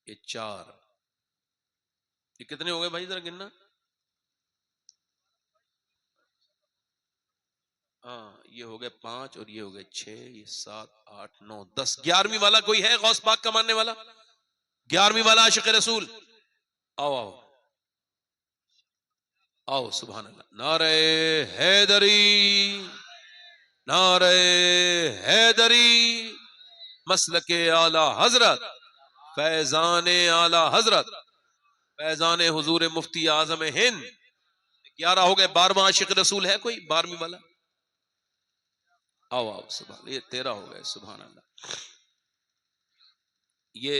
ये 4, ये कितने हो गए भाई, जरा गिनना। हाँ, ये हो गए 5 और ये हो गए 6, ये 7 8 9 10। 11वीं वाला कोई है गौस पाक का मानने वाला? 11वीं वाला आशिक रसूल, आओ आओ आओ। सुभान अल्लाह, नारे हैदरी, नारे हैदरी, मसलके आला हजरत, फैजान आला हजरत, फैजान हुजूर मुफ्ती आजम हिंद। 11 हो गए। 12वां आशिक रसूल है कोई, 12वीं वाला? आओ आओ, सुभान, ये 13 हो गए। सुभान अल्लाह। ये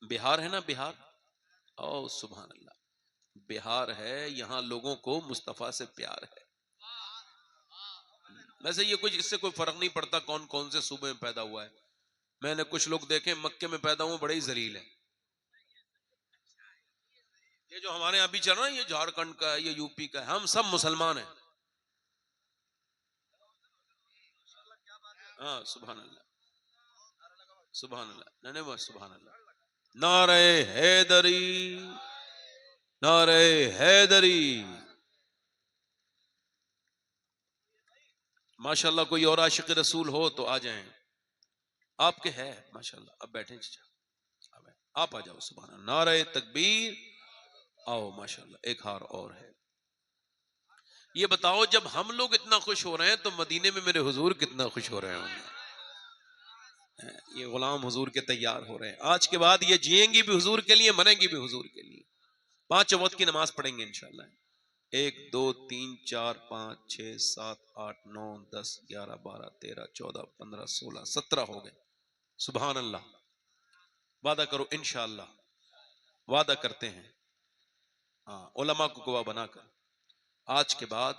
बिहार है ना, बिहार? ओ सुभान अल्लाह, बिहार है, यहां लोगों को मुस्तफा से प्यार है। वैसे ये कुछ, इससे कोई फर्क नहीं पड़ता कौन कौन से सूबे में पैदा हुआ है। मैंने कुछ लोग देखे मक्के में पैदा हुए, बड़े ही जलील है। ये जो हमारे यहाँ भी चल रहा है, ये झारखंड का है, ये यूपी का है, हम सब मुसलमान हैं। हाँ सुभान अल्लाह, सुभान अल्लाह, नहीं बस सुभान अल्लाह। नारे हैदरी, नारे हैदरी। माशाल्लाह, कोई और आशिक रसूल हो तो आ जाएं। आपके है माशाल्लाह, अब बैठे चाचा, आप आ जाओ। सुभान अल्लाह, नारे तकबीर, आओ माशाल्लाह। एक हार और है। ये बताओ, जब हम लोग इतना खुश हो रहे हैं तो मदीने में मेरे हुजूर कितना खुश हो रहे होंगे। ये गुलाम हुजूर के तैयार हो रहे हैं। आज के बाद ये जिएंगी भी हुजूर के लिए, मरेंगी भी हुजूर के लिए। 5 वक्त की नमाज पढ़ेंगे इंशाल्लाह। 1 2 3 4 5 6 7 8 9 10 11 12 13 14 15 16 17 हो गए। सुभान अल्लाह। वादा करो इंशाल्लाह, वादा करते हैं, हाँ, उलमा को गवाह बनाकर, आज के बाद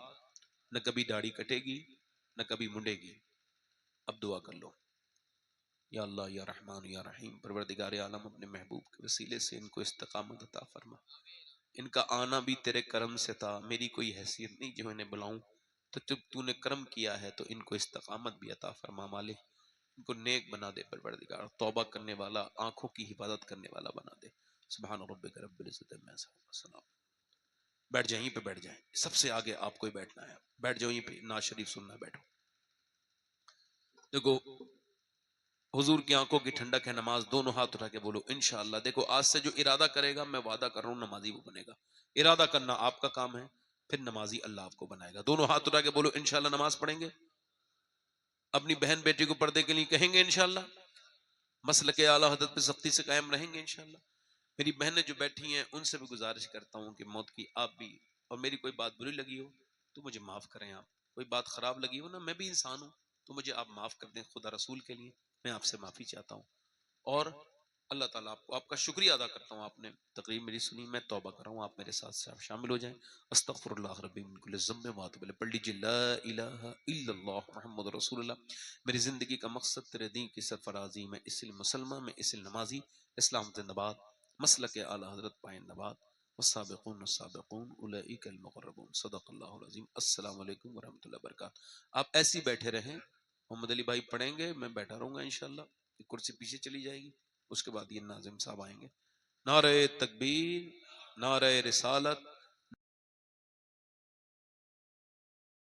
न कभी दाढ़ी कटेगी न कभी मुंडेगी। अब दुआ कर लो। या अल्लाह या रहमान या रहीम, परवरदिगार आलम, अपने महबूब के वसीले से इनको इस्तिकामत अता फरमा। इनका आना भी तेरे करम से था, मेरी कोई हैसियत नहीं जो इन्हें बुलाऊं, तो जब तूने करम किया है तो इनको इस्तिकामत भी अता फरमा मालिक। इनको नेक बना दे परवरदिगार, तौबा करने वाला, आंखों की हिफाजत करने वाला बना दे। सुभान रब्बिक रब्बिल इज्जति अम्मा यसिफून। बैठ जाए, यहीं पे बैठ जाए, सबसे आगे आपको ही बैठना है। बैठ जाओ यहीं पे, नाज शरीफ सुनना, बैठो। देखो, हुजूर की आंखों की ठंडक है नमाज। दोनों हाथ उठा के बोलो इंशाअल्लाह। देखो, आज से जो इरादा करेगा, मैं वादा कर रहा हूं, नमाजी वो बनेगा। इरादा करना आपका काम है, फिर नमाजी अल्लाह आपको बनाएगा। दोनों हाथ उठा के बोलो इंशाअल्लाह नमाज पढ़ेंगे। अपनी बहन बेटी को पर्दे के लिए कहेंगे इंशाअल्लाह। मसल के आला हदरत पे सख्ती से कायम रहेंगे इंशाअल्लाह। मेरी बहनें जो बैठी हैं, उनसे भी गुजारिश करता हूँ कि मौत की आप भी, और मेरी कोई बात बुरी लगी हो तो मुझे माफ करें। आप कोई बात खराब लगी हो ना, मैं भी इंसान हूँ, तो मुझे आप माफ कर दें खुदा रसूल के लिए, मैं आपसे माफी चाहता हूँ। और अल्लाह ताला आपका शुक्रिया अदा करता हूँ, आपने तकरीब मेरी सुनी, मैं तौबा कर रहा हूँ, आप मेरे साथ शामिल हो जाएं। अस्तगफिरुल्लाह रब्बी मिन कुल्लि ज़म्बिन व अतूबु इलैह। पढ़ लीजिए ला इलाहा इल्लल्लाह मुहम्मदुर रसूलुल्लाह। मेरी जिंदगी का मकसद तेरे दीन की सरफराजी, मैं इसलिए मुसलमान, मैं इसलिए नमाजी, इस्लाम जिंदाबाद, मसलक आला हज़रत पाइंदाबाद, वस्साबिकून अस्साबिकून उलाइकल मुक़र्रबून। सदक़ल्लाहुल अज़ीम। अस्सलामु अलैकुम व रहमतुल्लाहि व बरकातहू। आप ऐसे ही बैठे रहें, मोहम्मद अली भाई पढ़ेंगे, मैं बैठा रहूंगा इंशाल्लाह। एक कुर्सी पीछे चली जाएगी, उसके बाद ये नाजिम साहब आएंगे। नारे तकबीर, नारे रिसालत,